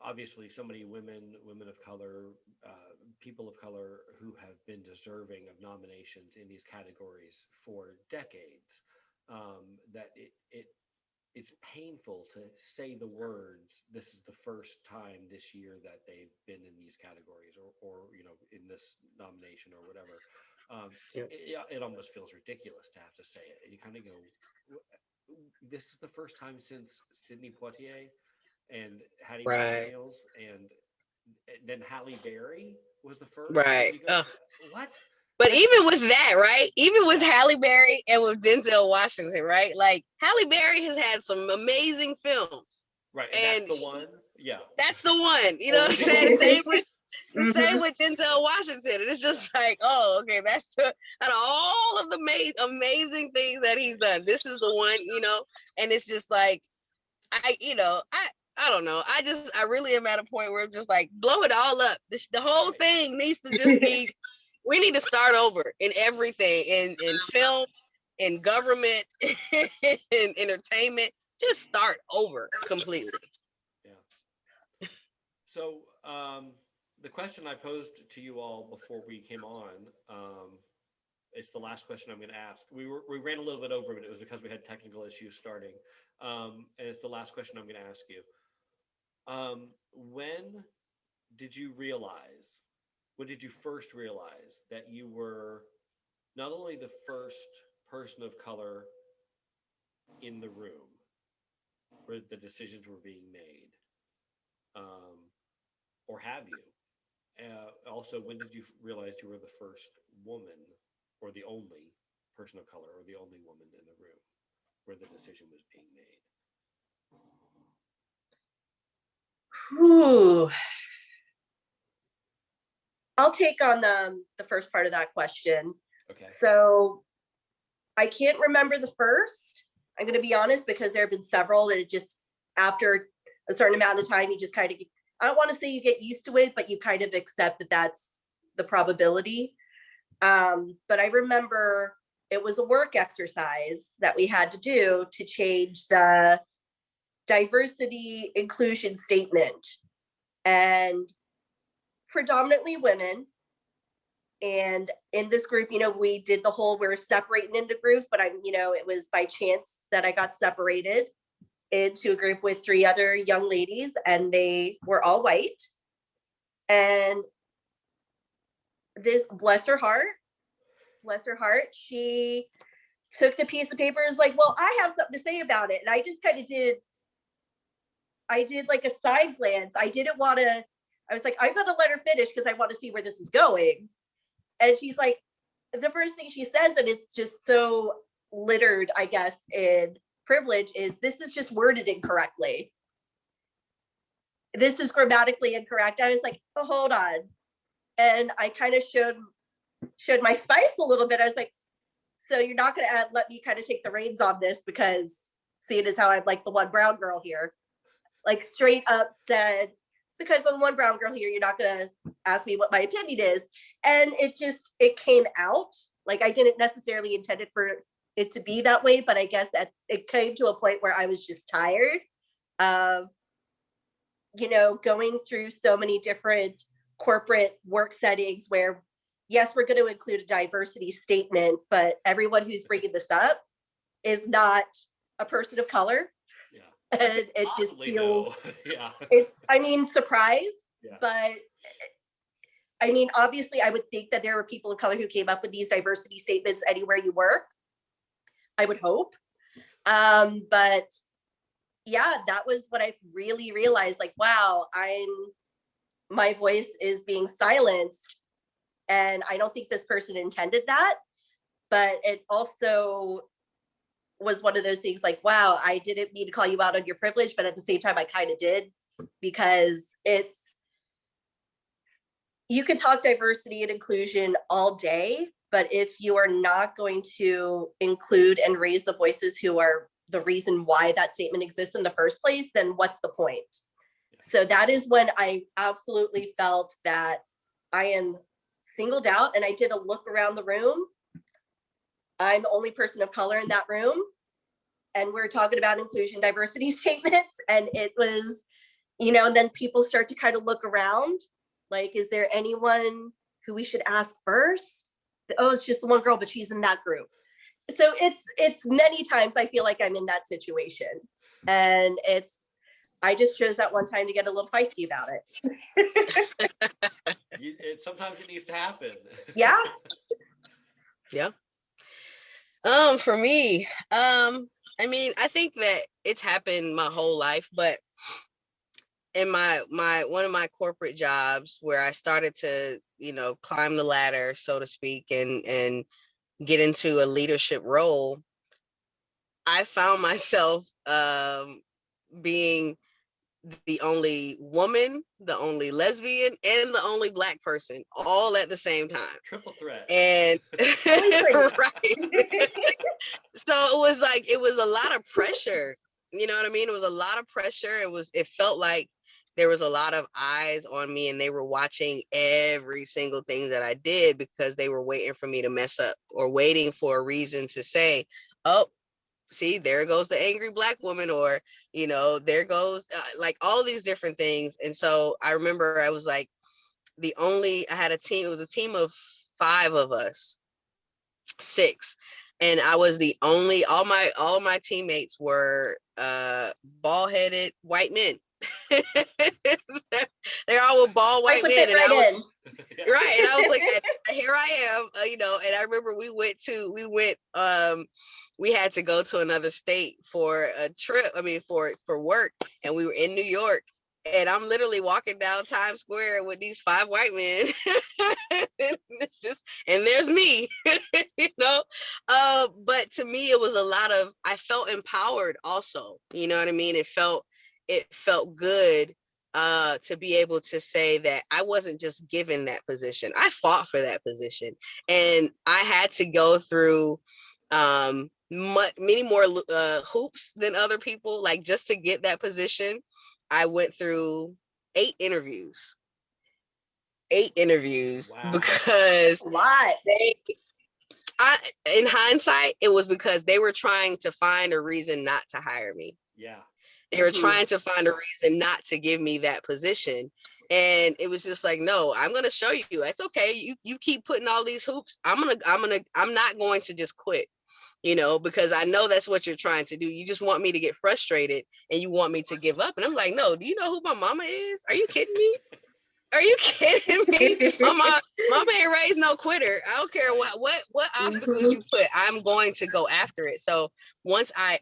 obviously, so many women of color, people of color who have been deserving of nominations in these categories for decades. That it's painful to say the words, "This is the first time this year that they've been in these categories, or you know, in this nomination or whatever." It almost feels ridiculous to have to say it, and you kind of go, this is the first time since Sidney Poitier and Hattie Right. McDaniels, and then Halle Berry was the first. And Right. you go, what? But That's, even with that, right? Even with yeah. Halle Berry and with Denzel Washington, right? Like, Halle Berry has had some amazing films. Right, and that's the one. Yeah. That's the one. You know what I'm saying? Same with Denzel Washington. And it's just like, oh, okay, that's out of all of the amazing things that he's done, this is the one, you know. And it's just like, I don't know. I really am at a point where I'm just like, blow it all up. The whole thing needs to just be, we need to start over in everything, in film, in government, in entertainment. Just start over completely. Yeah. So the question I posed to you all before we came on, it's the last question I'm going to ask. We ran a little bit over, but it was because we had technical issues starting. And it's the last question I'm going to ask you. When did you first realize that you were not only the first person of color in the room where the decisions were being made, or have you? Also, when did you realize you were the first woman, or the only person of color, or the only woman in the room where the decision was being made? Ooh. I'll take on the first part of that question. Okay. So I can't remember the first. I'm going to be honest, because there have been several that it just, after a certain amount of time, you just kind of, I don't want to say you get used to it, but you kind of accept that that's the probability. But I remember it was a work exercise that we had to do to change the diversity inclusion statement. And predominantly women, And in this group, we did the whole, we're separating into groups, but it was by chance that I got separated into a group with 3 other young ladies, and they were all white. And this, bless her heart, she took the piece of paper and was like, well, I have something to say about it. And I just kind of did like a side glance. I was like, I'm going to let her finish because I want to see where this is going. And she's like, the first thing she says, and it's just so littered, I guess, in privilege, is this is just worded incorrectly. This is grammatically incorrect. I was like, oh, hold on. And I kind of showed my spice a little bit. I was like, so you're not going to let me kind of take the reins on this, because seeing as how I'm like the one brown girl here, like straight up said, because I'm one brown girl here, you're not going to ask me what my opinion is. And it came out. Like, I didn't necessarily intend it for it to be that way, but I guess it came to a point where I was just tired of, going through so many different corporate work settings where, yes, we're going to include a diversity statement, but everyone who's bringing this up is not a person of color. Yeah. And it just feels, surprise. Yeah. But obviously I would think that there were people of color who came up with these diversity statements anywhere you work, I would hope. But yeah, that was what I really realized, like, wow, my voice is being silenced. And I don't think this person intended that, but it also was one of those things like, wow, I didn't mean to call you out on your privilege, but at the same time, I kind of did, because you can talk diversity and inclusion all day, but if you are not going to include and raise the voices who are the reason why that statement exists in the first place, then what's the point? Yeah. So that is when I absolutely felt that I am singled out, and I did a look around the room. I'm the only person of color in that room, and we're talking about inclusion diversity statements, and it was, and then people start to kind of look around, like, is there anyone who we should ask first? Oh, it's just the one girl, but she's in that group. So it's many times I feel like I'm in that situation, and I just chose that one time to get a little feisty about it. Sometimes it needs to happen. Yeah. Yeah. For me, I think that it's happened my whole life, but in my one of my corporate jobs where I started to, climb the ladder, so to speak, and get into a leadership role, I found myself being the only woman, the only lesbian, and the only Black person all at the same time. Triple threat. And right. So it was a lot of pressure. You know what I mean? It was a lot of pressure. It felt like there was a lot of eyes on me, and they were watching every single thing that I did, because they were waiting for me to mess up, or waiting for a reason to say, oh, see, there goes the angry Black woman, or, there goes like all these different things. And so I remember I was like, I had a team, it was a team of 5 of us, 6. And I was the only, all my teammates were bald-headed white men. They're all bald white men. And right, and I was like, here I am, and I remember we had to go to another state for a trip, for work, and we were in New York, and I'm literally walking down Times Square with these 5 white men. And there's me, but to me, it was a lot of, I felt empowered also, you know what I mean? It felt good to be able to say that I wasn't just given that position. I fought for that position, and I had to go through many more hoops than other people. Like, just to get that position, I went through 8 interviews. Wow. Because in hindsight, it was because they were trying to find a reason not to hire me. Yeah. They were trying to find a reason not to give me that position. And it was just like, no, I'm gonna show you. It's okay. You keep putting all these hoops. I'm not going to just quit, because I know that's what you're trying to do. You just want me to get frustrated and you want me to give up. And I'm like, no, do you know who my mama is? Are you kidding me? Are you kidding me? Mama ain't raised no quitter. I don't care Right. what obstacles you put. I'm going to go after it. So once I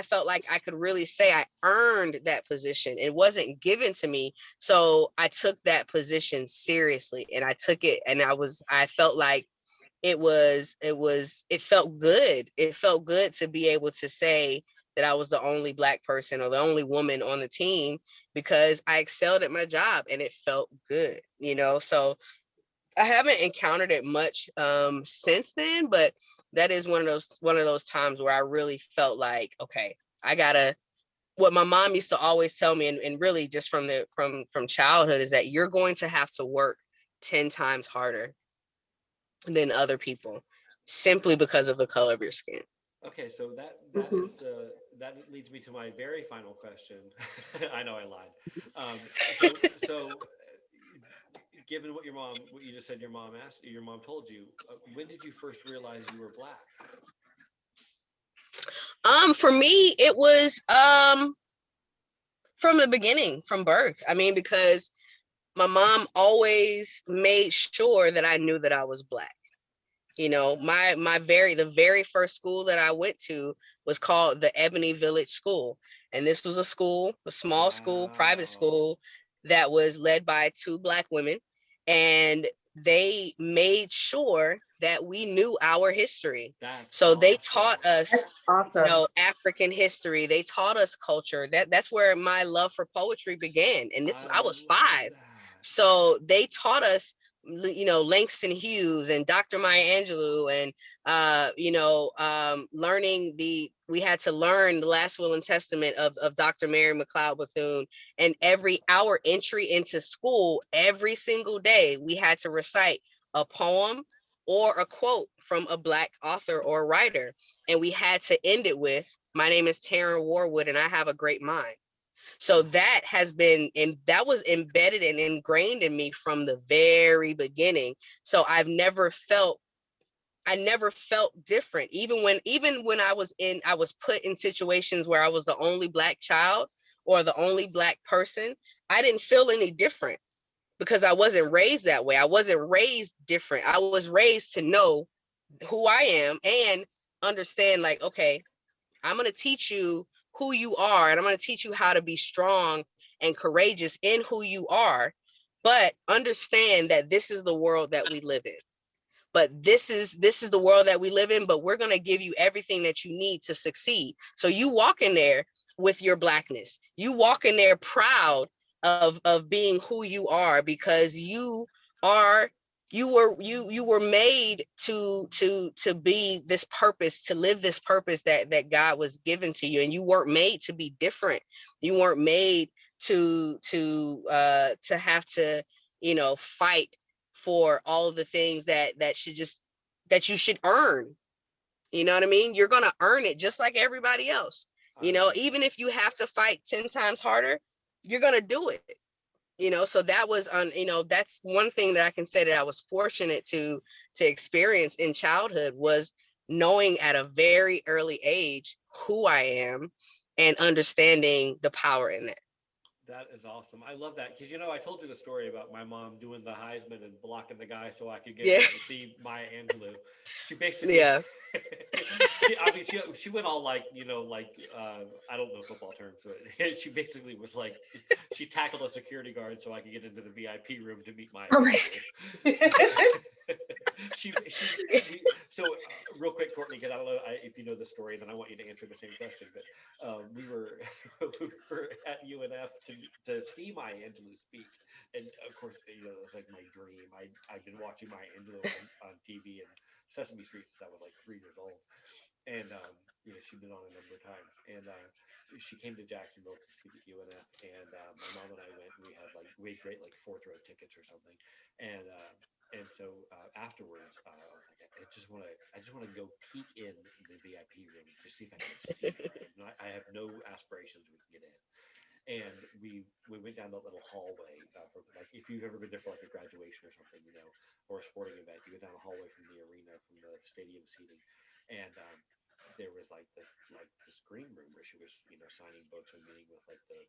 felt like I could really say I earned that position. It wasn't given to me. So I took that position seriously, and I took it, and I felt like it felt good. It felt good to be able to say that I was the only Black person or the only woman on the team, because I excelled at my job and it felt good, So I haven't encountered it much since then, but that is one of those times where I really felt like, okay, I gotta. What my mom used to always tell me, and really just from childhood, is that you're going to have to work 10 times harder than other people, simply because of the color of your skin. Okay, so that leads me to my very final question. I know I lied. So given what you just said, your mom told you, when did you first realize you were Black? For me, it was from the beginning, from birth. I mean, because my mom always made sure that I knew that I was Black. The very first school that I went to was called the Ebony Village School. And this was a small school, private Wow, school that was led by two Black women. And they made sure that we knew our history. that's So they awesome. taught us, That's awesome. African history. They taught us culture. That's where my love for poetry began. And I I was love 5. that. So they taught us, Langston Hughes and Dr. Maya Angelou, and learning we had to learn the last will and testament of Dr. Mary McLeod Bethune. And our entry into school, every single day, we had to recite a poem or a quote from a Black author or writer. And we had to end it with, "My name is Taryn Warwood and I have a great mind." So that was embedded and ingrained in me from the very beginning. So I never felt different. Even when I was put in situations where I was the only Black child or the only Black person, I didn't feel any different, because I wasn't raised that way. I wasn't raised different. I was raised to know who I am and understand, like, okay, I'm going to teach you who you are, and I'm going to teach you how to be strong and courageous in who you are. But understand that this is the world that we live in. But this is the world that we live in, but we're going to give you everything that you need to succeed. So you walk in there with your Blackness. You walk in there proud of being who you are, because are you were made to be this purpose, to live this purpose that God was given to you. And you weren't made to be different. You weren't made to have to, fight for all of the things that you should earn. You know what I mean? You're gonna earn it just like everybody else. I love Even that. if you have to fight 10 times harder, you're gonna do it. So that was on, that's one thing that I can say that I was fortunate to experience in childhood, was knowing at a very early age who I am and understanding the power in that. That is awesome. I love that because I told you the story about my mom doing the Heisman and blocking the guy so I could get Yeah. to see Maya Angelou. She basically, Yeah. she went all like I don't know football terms, but she basically was like she tackled a security guard so I could get into the VIP room to meet Maya Oh my. Angelou. Real quick, Courtney, because I don't know if you know the story, then I want you to answer the same question. But we were we were at UNF to see Maya Angelou speak, and of course, it was like my dream. I've been watching Maya Angelou on TV and Sesame Street since I was like 3 years old, and she'd been on a number of times, and she came to Jacksonville to speak at UNF, and my mom and I went, and we had great like fourth row tickets or something, and. So afterwards, I was like, I just want to go peek in the VIP room to see if I can see her. I have no aspirations we can get in. And we went down that little hallway from, like, if you've ever been there for like a graduation or something, you know, or a sporting event, you go down a hallway from the arena, from the stadium seating, and there was like this green room where she was, you know, signing books and meeting with like the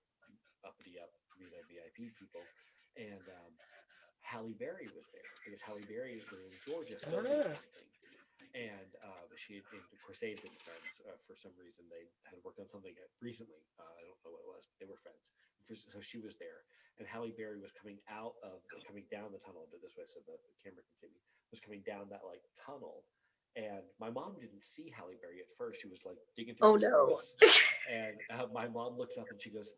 uppity up, you know, VIP people, and Halle Berry was there because Halle Berry was in Georgia filming something. And of course, they had been friends for some reason. They had worked on something recently. I don't know what it was. They were friends. So she was there, and Halle Berry was coming down the tunnel a bit this way, so the camera can see me. Was coming down that like tunnel, and my mom didn't see Halle Berry at first. She was like digging through her purse, and my mom looks up and she goes,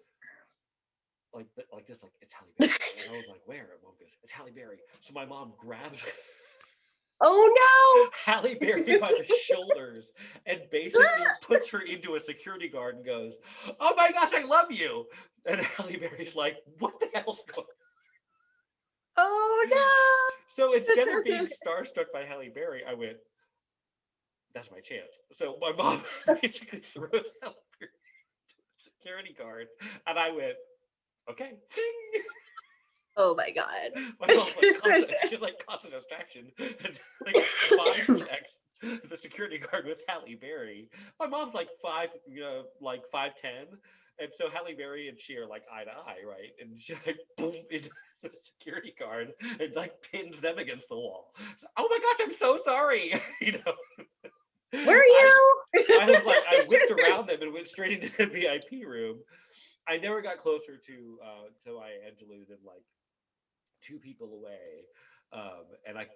like this, like, it's Halle Berry. And I was like, where? And mom goes, it's Halle Berry. So my mom grabs Oh Halle Berry by the shoulders and basically puts her into a security guard and goes, oh my gosh, I love you. And Halle Berry's like, what the hell's going on? Oh no. So instead of being starstruck by Halle Berry, I went, that's my chance. So my mom basically throws Halle Berry to the security guard, and I went, okay, ting. Oh my God. My mom's like, she's like constant distraction. And like vibe checks the security guard with Halle Berry. My mom's like 5'10", and so Halle Berry and she are like eye to eye, right? And she like boom into the security guard and like pins them against the wall. So, oh my gosh, I'm so sorry. You know. Where are you? I was like, I whipped around them and went straight into the VIP room. I never got closer to Maya Angelou than like 2 people away,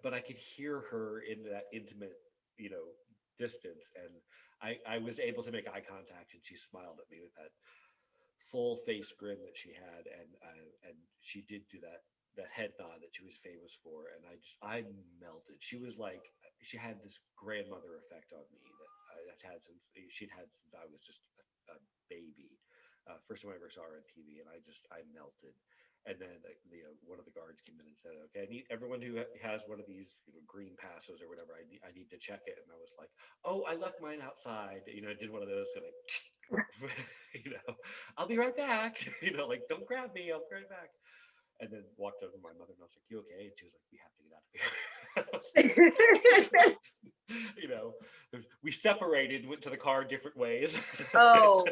but I could hear her in that intimate, you know, distance, and I was able to make eye contact, and she smiled at me with that full face grin that she had, and she did do that head nod that she was famous for, and I melted. She had this grandmother effect on me that she'd had since I was just a baby. First time I ever saw her on TV, and I melted. And then one of the guards came in and said, "Okay, I need everyone who has one of these, you know, green passes or whatever. I need to check it." And I was like, "Oh, I left mine outside." You know, I did one of those, so like, you know, "I'll be right back." You know, like, "Don't grab me, I'll be right back." And then walked over to my mother and I was like, "You okay?" And she was like, "We have to get out of here." You know, we separated, went to the car different ways. Oh,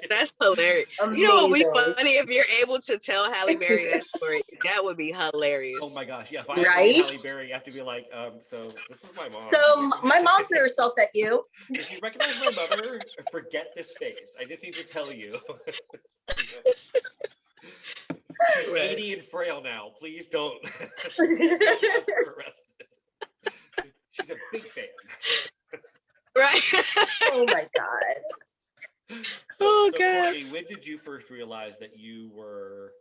that's hilarious. amazing. You know what would be funny if you're able to tell Halle Berry that story? That would be hilarious. Oh my gosh, yeah. If I ever Right? meet Halle Berry, you have to be like, so this is my mom. So my mom threw herself at you. If you recognize my mother, forget this face. I just need to tell you. She's 80 and frail now. Please don't have her arrested. She's a big fan. Right. Oh my God. Oh, so gosh. Courtney, when did you first realize that you were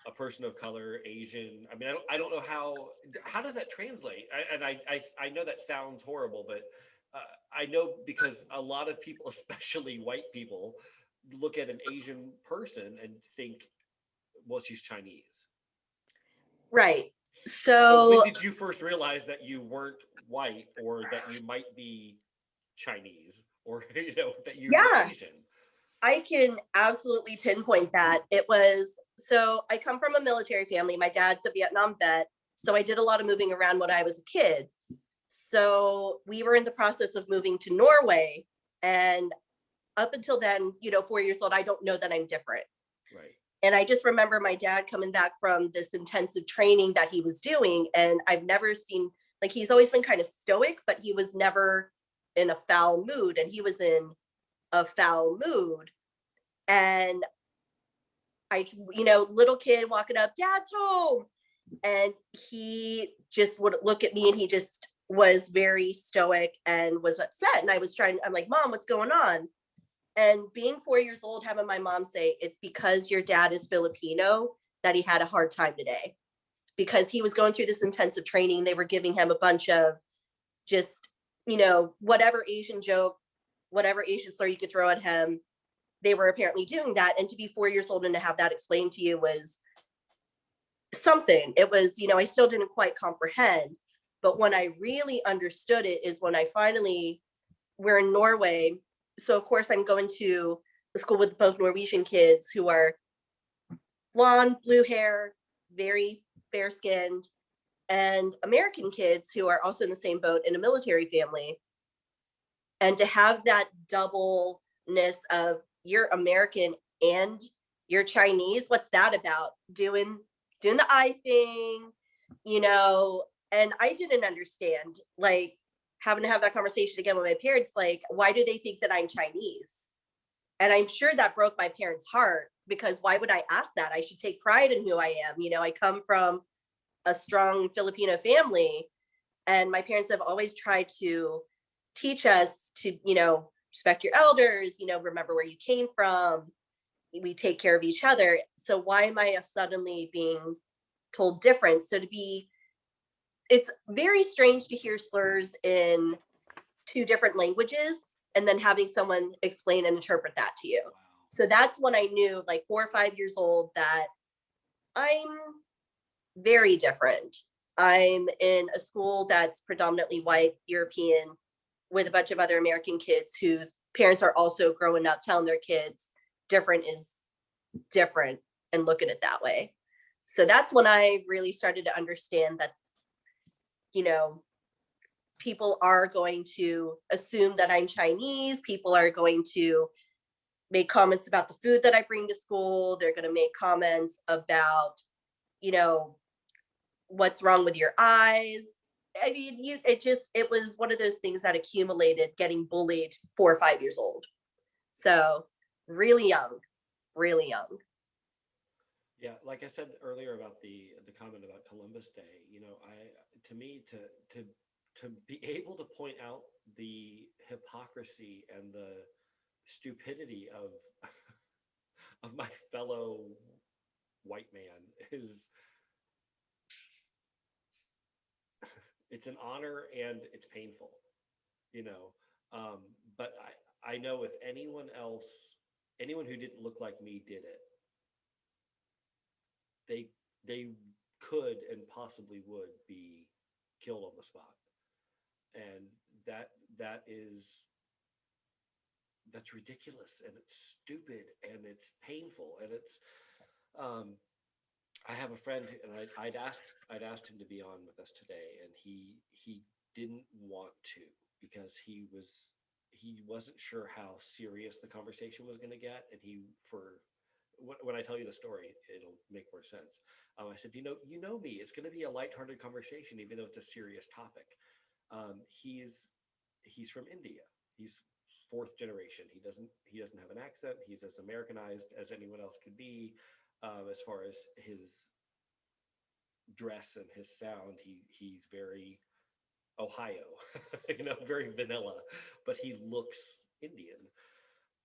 a person of color, Asian? I mean, I don't know how does that translate? I know that sounds horrible, but I know because a lot of people, especially white people, look at an Asian person and think, well, she's Chinese. Right. So when did you first realize that you weren't white, or that you might be Chinese, or you know, that you were Asian? I can absolutely pinpoint that. So I come from a military family. My dad's a Vietnam vet. So I did a lot of moving around when I was a kid. So we were in the process of moving to Norway. And up until then, you know, 4 years old, I don't know that I'm different. Right. And I just remember my dad coming back from this intensive training that he was doing. And I've never seen, like, he's always been kind of stoic, but he was never in a foul mood. And he was in a foul mood. And I, you know, little kid walking up, "Dad's home." And he just would look at me and he just was very stoic and was upset. And I'm like, "Mom, what's going on?" And being 4 years old, having my mom say, "It's because your dad is Filipino that he had a hard time today." Because he was going through this intensive training. They were giving him a bunch of just, you know, whatever Asian joke, whatever Asian slur you could throw at him. They were apparently doing that. And to be 4 years old and to have that explained to you was something. It was, you know, I still didn't quite comprehend. But when I really understood it is when we're in Norway. So of course I'm going to a school with both Norwegian kids who are blonde, blue hair, very fair skinned, and American kids who are also in the same boat in a military family. And to have that doubleness of you're American and you're Chinese, what's that about? Doing the eye thing, you know, and I didn't understand, like, having to have that conversation again with my parents, like, why do they think that I'm Chinese? And I'm sure that broke my parents' heart, because why would I ask that? I should take pride in who I am. You know, I come from a strong Filipino family, and my parents have always tried to teach us to, you know, respect your elders, you know, remember where you came from. We take care of each other. So why am I suddenly being told different? So to be, it's very strange to hear slurs in two different languages and then having someone explain and interpret that to you. Wow. So that's when I knew, like 4 or 5 years old, that I'm very different. I'm in a school that's predominantly white, European, with a bunch of other American kids whose parents are also growing up telling their kids different is different and look at it that way. So that's when I really started to understand that, you know, people are going to assume that I'm Chinese. People are going to make comments about the food that I bring to school. They're going to make comments about, you know, what's wrong with your eyes. I mean, it was one of those things that accumulated, getting bullied 4 or 5 years old. So really young, really young. Yeah, like I said earlier about the comment about Columbus Day, you know, to me to be able to point out the hypocrisy and the stupidity of of my fellow white man is, it's an honor and it's painful, you know. But I know if anyone else, anyone who didn't look like me did it, they they could and possibly would be killed on the spot. And that that is that's ridiculous, and it's stupid, and it's painful, and it's um I have a friend, and I'd asked him to be on with us today, and he didn't want to, because he wasn't sure how serious the conversation was going to get, and he for when I tell you the story, it'll make more sense. I said, you know me. It's going to be a lighthearted conversation, even though it's a serious topic. He's from India. He's fourth generation. He doesn't have an accent. He's as Americanized as anyone else could be. As far as his dress and his sound, he's very Ohio, very vanilla, but he looks Indian.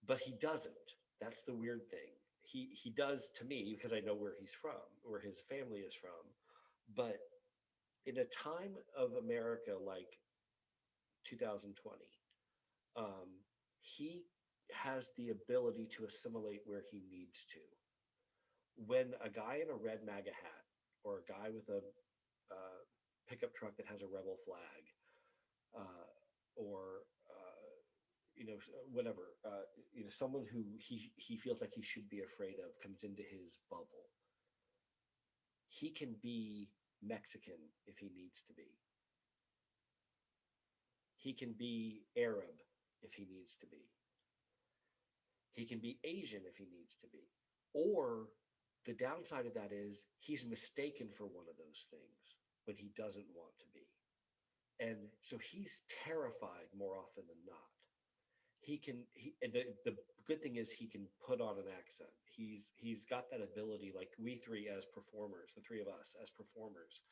But he doesn't. That's the weird thing. He does to me, because I know where he's from, where his family is from. But in a time of America like 2020, he has the ability to assimilate where he needs to. When a guy in a red MAGA hat, or a guy with a pickup truck that has a rebel flag, uh, or whatever, someone who he feels like he should be afraid of, comes into his bubble, he can be Mexican if he needs to be. He can be Arab if he needs to be. He can be Asian if he needs to be. Or the downside of that is he's mistaken for one of those things when he doesn't want to be. And so he's terrified more often than not. And the good thing is he can put on an accent. He's got that ability, like we three as performers, the three of us as performers,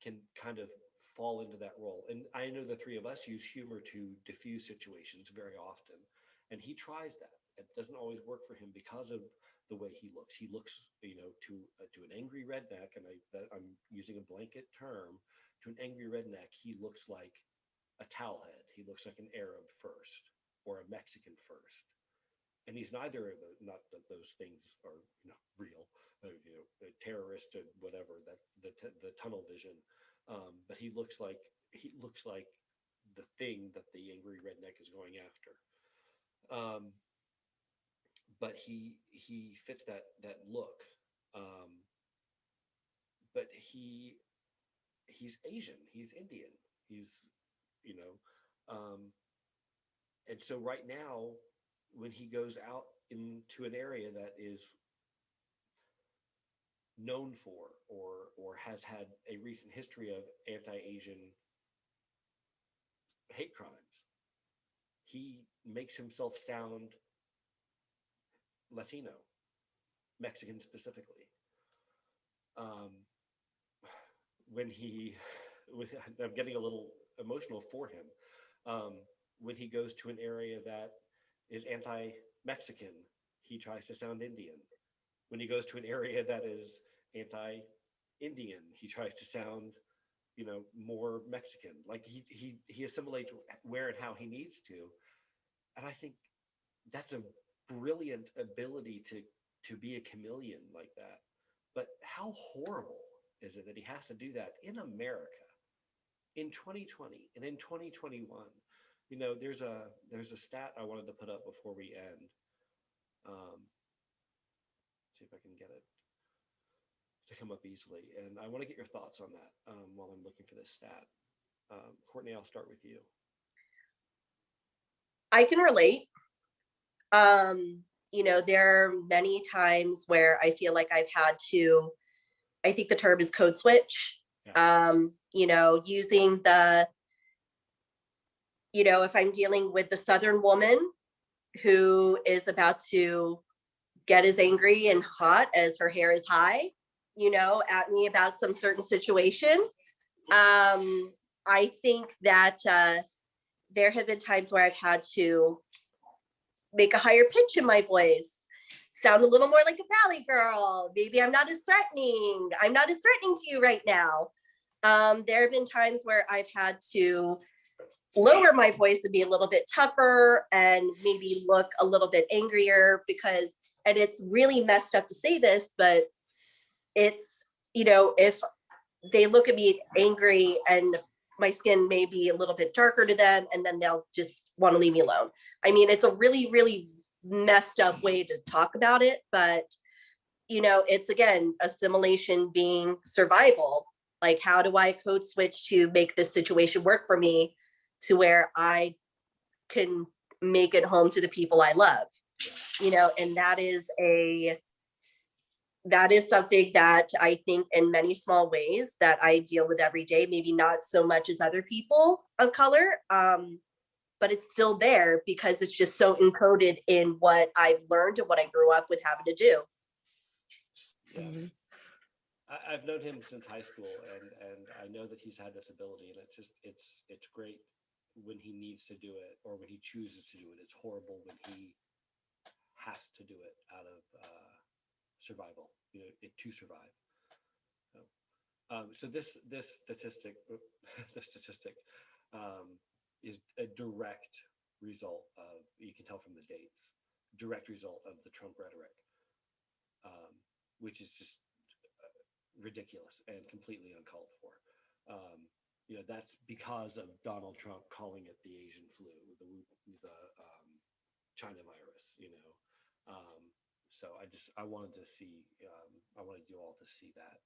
can kind of fall into that role. And I know the three of us use humor to diffuse situations very often. And he tries that. It doesn't always work for him because of the way he looks. He looks, to an angry redneck, and I'm using a blanket term, to an angry redneck, he looks like a towel head. He looks like an Arab first, or a Mexican first. And he's neither of those. Not that those things are real, a terrorist or whatever. That the tunnel vision. But he looks like the thing that the angry redneck is going after. Um, but he fits that look. But he's Asian, he's Indian, he's, you know, and so right now, when he goes out into an area that is known for or has had a recent history of anti-Asian hate crimes, he makes himself sound Latino, Mexican specifically. Um, when he, I'm getting a little emotional for him. Um, when he goes to an area that is anti-Mexican, he tries to sound Indian. When he goes to an area that is anti-Indian, he tries to sound, you know, more Mexican. Like he assimilates where and how he needs to, and I think that's a brilliant ability to be a chameleon like that. But how horrible is it that he has to do that in America in 2020 and in 2021? You know, there's a stat I wanted to put up before we end. See if I can get it to come up easily, and I want to get your thoughts on that while I'm looking for this stat. Courtney, I'll start with you. I can relate. You know, there are many times where I feel like I've had to, I think the term is code switch. Yeah. You know, using the, you know, if I'm dealing with the Southern woman who is about to get as angry and hot as her hair is high, you know, at me about some certain situation. I think that there have been times where I've had to make a higher pitch in my voice, sound a little more like a valley girl. Maybe I'm not as threatening. I'm not as threatening to you right now. There have been times where I've had to lower my voice and be a little bit tougher and maybe look a little bit angrier because, and it's really messed up to say this, but it's, you know, if they look at me angry and my skin may be a little bit darker to them and then they'll just want to leave me alone. I mean, it's a really, really messed up way to talk about it, but you know, it's again, assimilation being survival. Like, how do I code switch to make this situation work for me to where I can make it home to the people I love, you know, and that is something that I think in many small ways that I deal with every day, maybe not so much as other people of color, but it's still there because it's just so encoded in what I've learned and what I grew up with having to do. Yeah. Mm-hmm. I've known him since high school, and I know that he's had this ability, and it's great when he needs to do it or when he chooses to do it. It's horrible when he has to do it out of survival, you know, to survive. So this statistic, the statistic, is a direct result of, you can tell from the dates, direct result of the Trump rhetoric, which is just ridiculous and completely uncalled for. You know, that's because of Donald Trump calling it the Asian flu, the China virus. You know, so I wanted to see, I wanted you all to see that.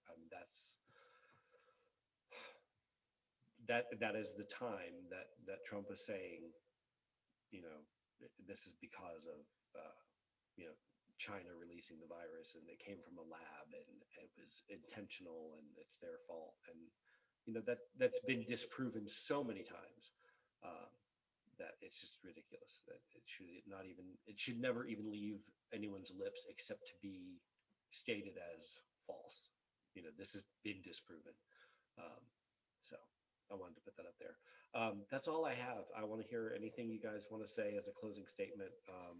That is the time that Trump was saying, you know, this is because of you know, China releasing the virus and it came from a lab and it was intentional and it's their fault. And, you know, that's been disproven so many times that it's just ridiculous that it should never even leave anyone's lips except to be stated as false. You know, this has been disproven. So I wanted to put that up there. That's all I have. I want to hear anything you guys want to say as a closing statement.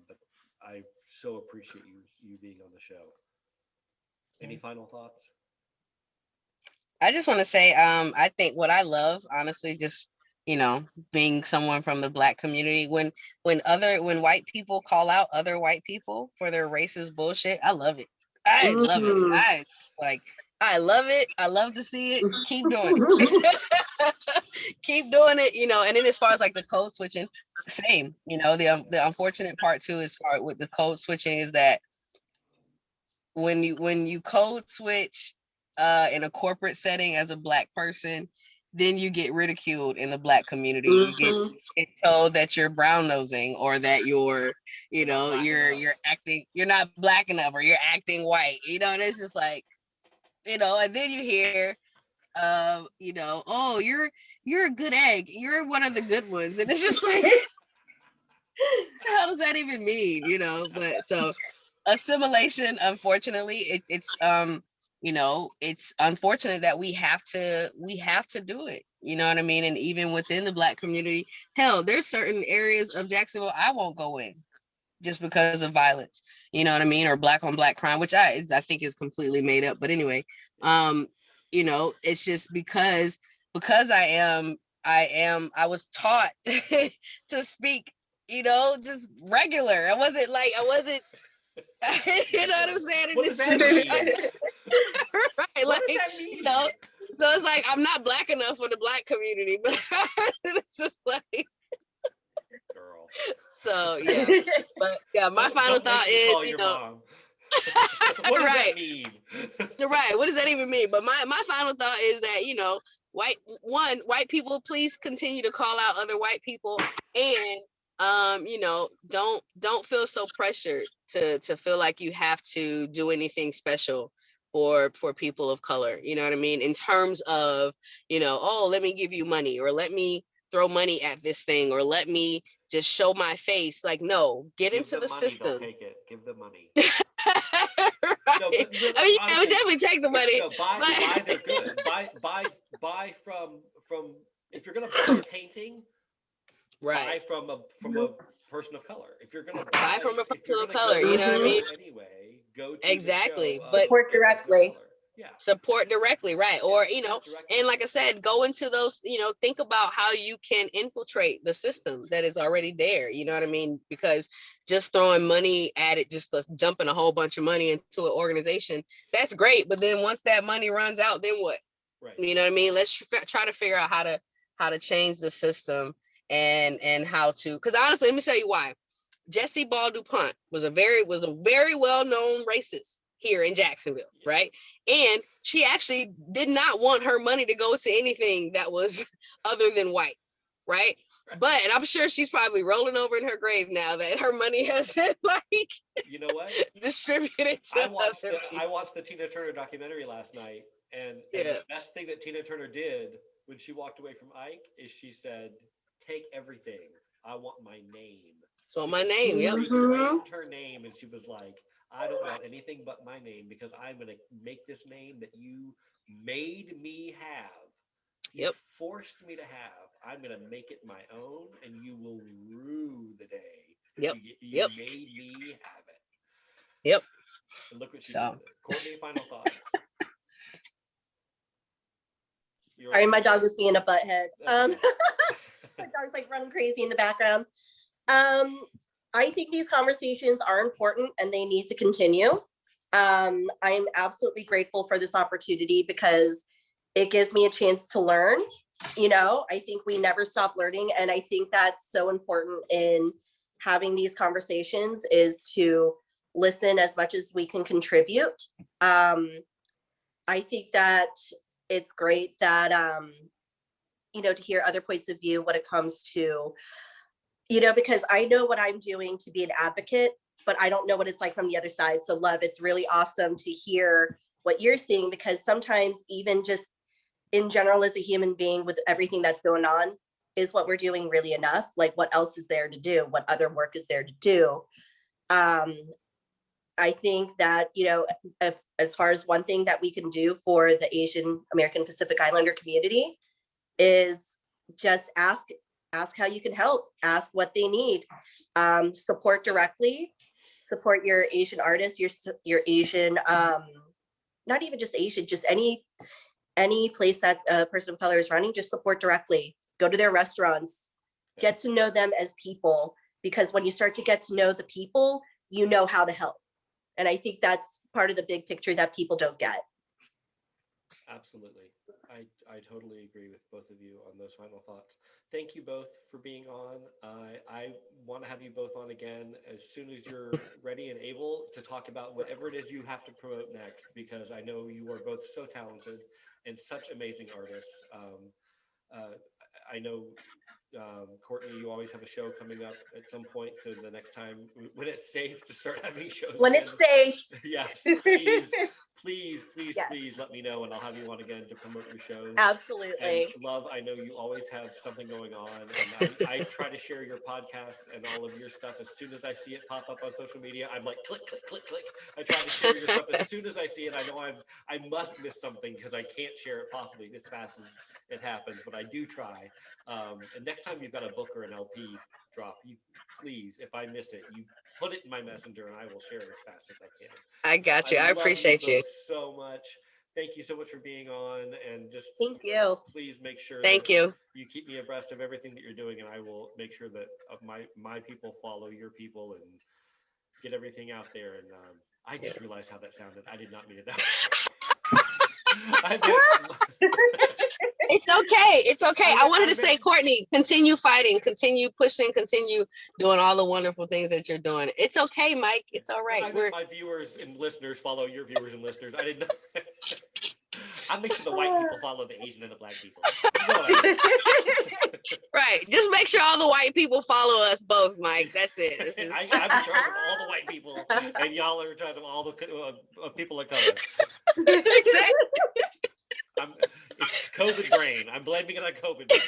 But I so appreciate you being on the show. Any final thoughts? I just want to say, I think what I love, honestly, just, you know, being someone from the Black community, when white people call out other white people for their racist bullshit, I love it. I love it. I love it. I love to see it. Keep doing it. Keep doing it, you know. And then as far as like the code switching, same, you know, the unfortunate part too, as far with the code switching, is that when you code switch in a corporate setting as a Black person, then you get ridiculed in the Black community. You get told that you're brown nosing, or that You're not black enough. you're acting, you're not Black enough, or you're acting white. And it's just like, and then you hear, oh, you're a good egg. You're one of the good ones, and it's just like, how does that even mean? But so assimilation, unfortunately, it's unfortunate that we have to do it. You know what I mean? And even within the Black community, hell, there's certain areas of Jacksonville I won't go in just because of violence. You know what I mean? Or Black on Black crime, which I think is completely made up. But anyway, um, it's just because I was taught to speak, just regular. I wasn't you know what I'm saying? And What does it's that just mean? right, What like, does that mean? so it's like I'm not Black enough for the Black community, but it's just like, Girl. so yeah. But yeah, my final Don't thought make me is, call your mom. What does right, that mean? right. What does that even mean? But my final thought is that, white people, please continue to call out other white people, and don't feel so pressured to feel like you have to do anything special for people of color. You know what I mean? In terms of, oh, let me give you money, or let me throw money at this thing, or let me just show my face. Like, no, get Give into them the money, they'll system. take it. Give them money. Right. No, but really, I mean, yeah, I would honestly, definitely take the money, no, buy their good. Buy from if you're gonna buy a painting, right. buy from a person of color. Buy from a If you're person of gonna go color, to you a know what I show mean? anyway, go to the show Exactly. But of Support a person of directly. color. Yeah. support directly, right? Yeah, Or, support directly. and like I said, go into those, think about how you can infiltrate the system that is already there. You know what I mean? Because just throwing money at it, just dumping a whole bunch of money into an organization, that's great. But then once that money runs out, then what? Right. You know what I mean? Let's try to figure out how to change the system, and how to, because honestly, let me tell you why. Jesse Ball DuPont was a very well-known racist here in Jacksonville, Yeah. right? And she actually did not want her money to go to anything that was other than white, right? Right. But, and I'm sure she's probably rolling over in her grave now that her money has been like You know what? distributed to other I people. watched the Tina Turner documentary last night, and Yeah, the best thing that Tina Turner did when she walked away from Ike is she said, "Take everything. I want my name." so my Because she name. Yep, reclaimed her name, and she was like, "I don't want anything but my name, because I'm gonna make this name that you made me have. You yep, forced me to have. I'm gonna make it my own, and you will rue the day yep, you yep, made me have it." yep. And look what she did So with it. Courtney, final thoughts. You're Sorry, on my mute. dog was being a butthead. That's okay. My dog's like running crazy in the background. I think these conversations are important and they need to continue. I'm absolutely grateful for this opportunity because it gives me a chance to learn. I think we never stop learning. And I think that's so important in having these conversations, is to listen as much as we can contribute. I think that it's great that, to hear other points of view when it comes to, because I know what I'm doing to be an advocate, but I don't know what it's like from the other side. So Love, it's really awesome to hear what you're seeing, because sometimes even just in general as a human being with everything that's going on, is what we're doing really enough? Like, what else is there to do? What other work is there to do? I think that, if, as far as one thing that we can do for the Asian American Pacific Islander community is just ask how you can help, ask what they need, support directly, support your Asian artists, your Asian, not even just Asian, just any place that's a person of color is running, just support directly, go to their restaurants, get to know them as people, because when you start to get to know the people, you know how to help. And I think that's part of the big picture that people don't get. Absolutely. I totally agree with both of you on those final thoughts. Thank you both for being on. I want to have you both on again as soon as you're ready and able to talk about whatever it is you have to promote next, because I know you are both so talented and such amazing artists. Uh, I know, Courtney, you always have a show coming up at some point. So the next time when it's safe to start having shows When again, it's safe. yes, please, Yes. please let me know and I'll have you on again to promote your shows. And Absolutely. Love, I know you always have something going on, and I try to share your podcasts and all of your stuff as soon as I see it pop up on social media. I'm like, click, click, click, click. I try to share your stuff as soon as I see it. I know I must miss something because I can't share it possibly as fast as it happens, but I do try. And next time you've got a book or an LP drop, you please, if I miss it, you put it in my messenger and I will share it as fast as I can. I got you. I love appreciate you. both so much. Thank you so much for being on, and just Thank you. please make sure Thank that you. you keep me abreast of everything that you're doing, and I will make sure that my people follow your people and get everything out there. And I just realized how that sounded. I did not mean it that way. I meant It's okay. It's okay. I wanted to I say, meant, Courtney, continue fighting, continue pushing, continue doing all the wonderful things that you're doing. It's okay, Mike. It's all right. I meant my viewers and listeners follow your viewers and listeners. I didn't know. I make sure the white people follow the Asian and the black people. You know what I mean? Right. Just make sure all the white people follow us both, Mike. That's it. This is I'm in charge of all the white people, and y'all are in charge of all the people of color. exactly. It's COVID brain. I'm blaming it on COVID brain.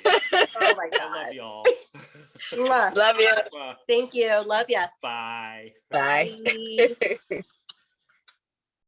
Oh my God. I love y'all. Mwah. Love you. Thank you. Love ya. Bye. Bye. Bye.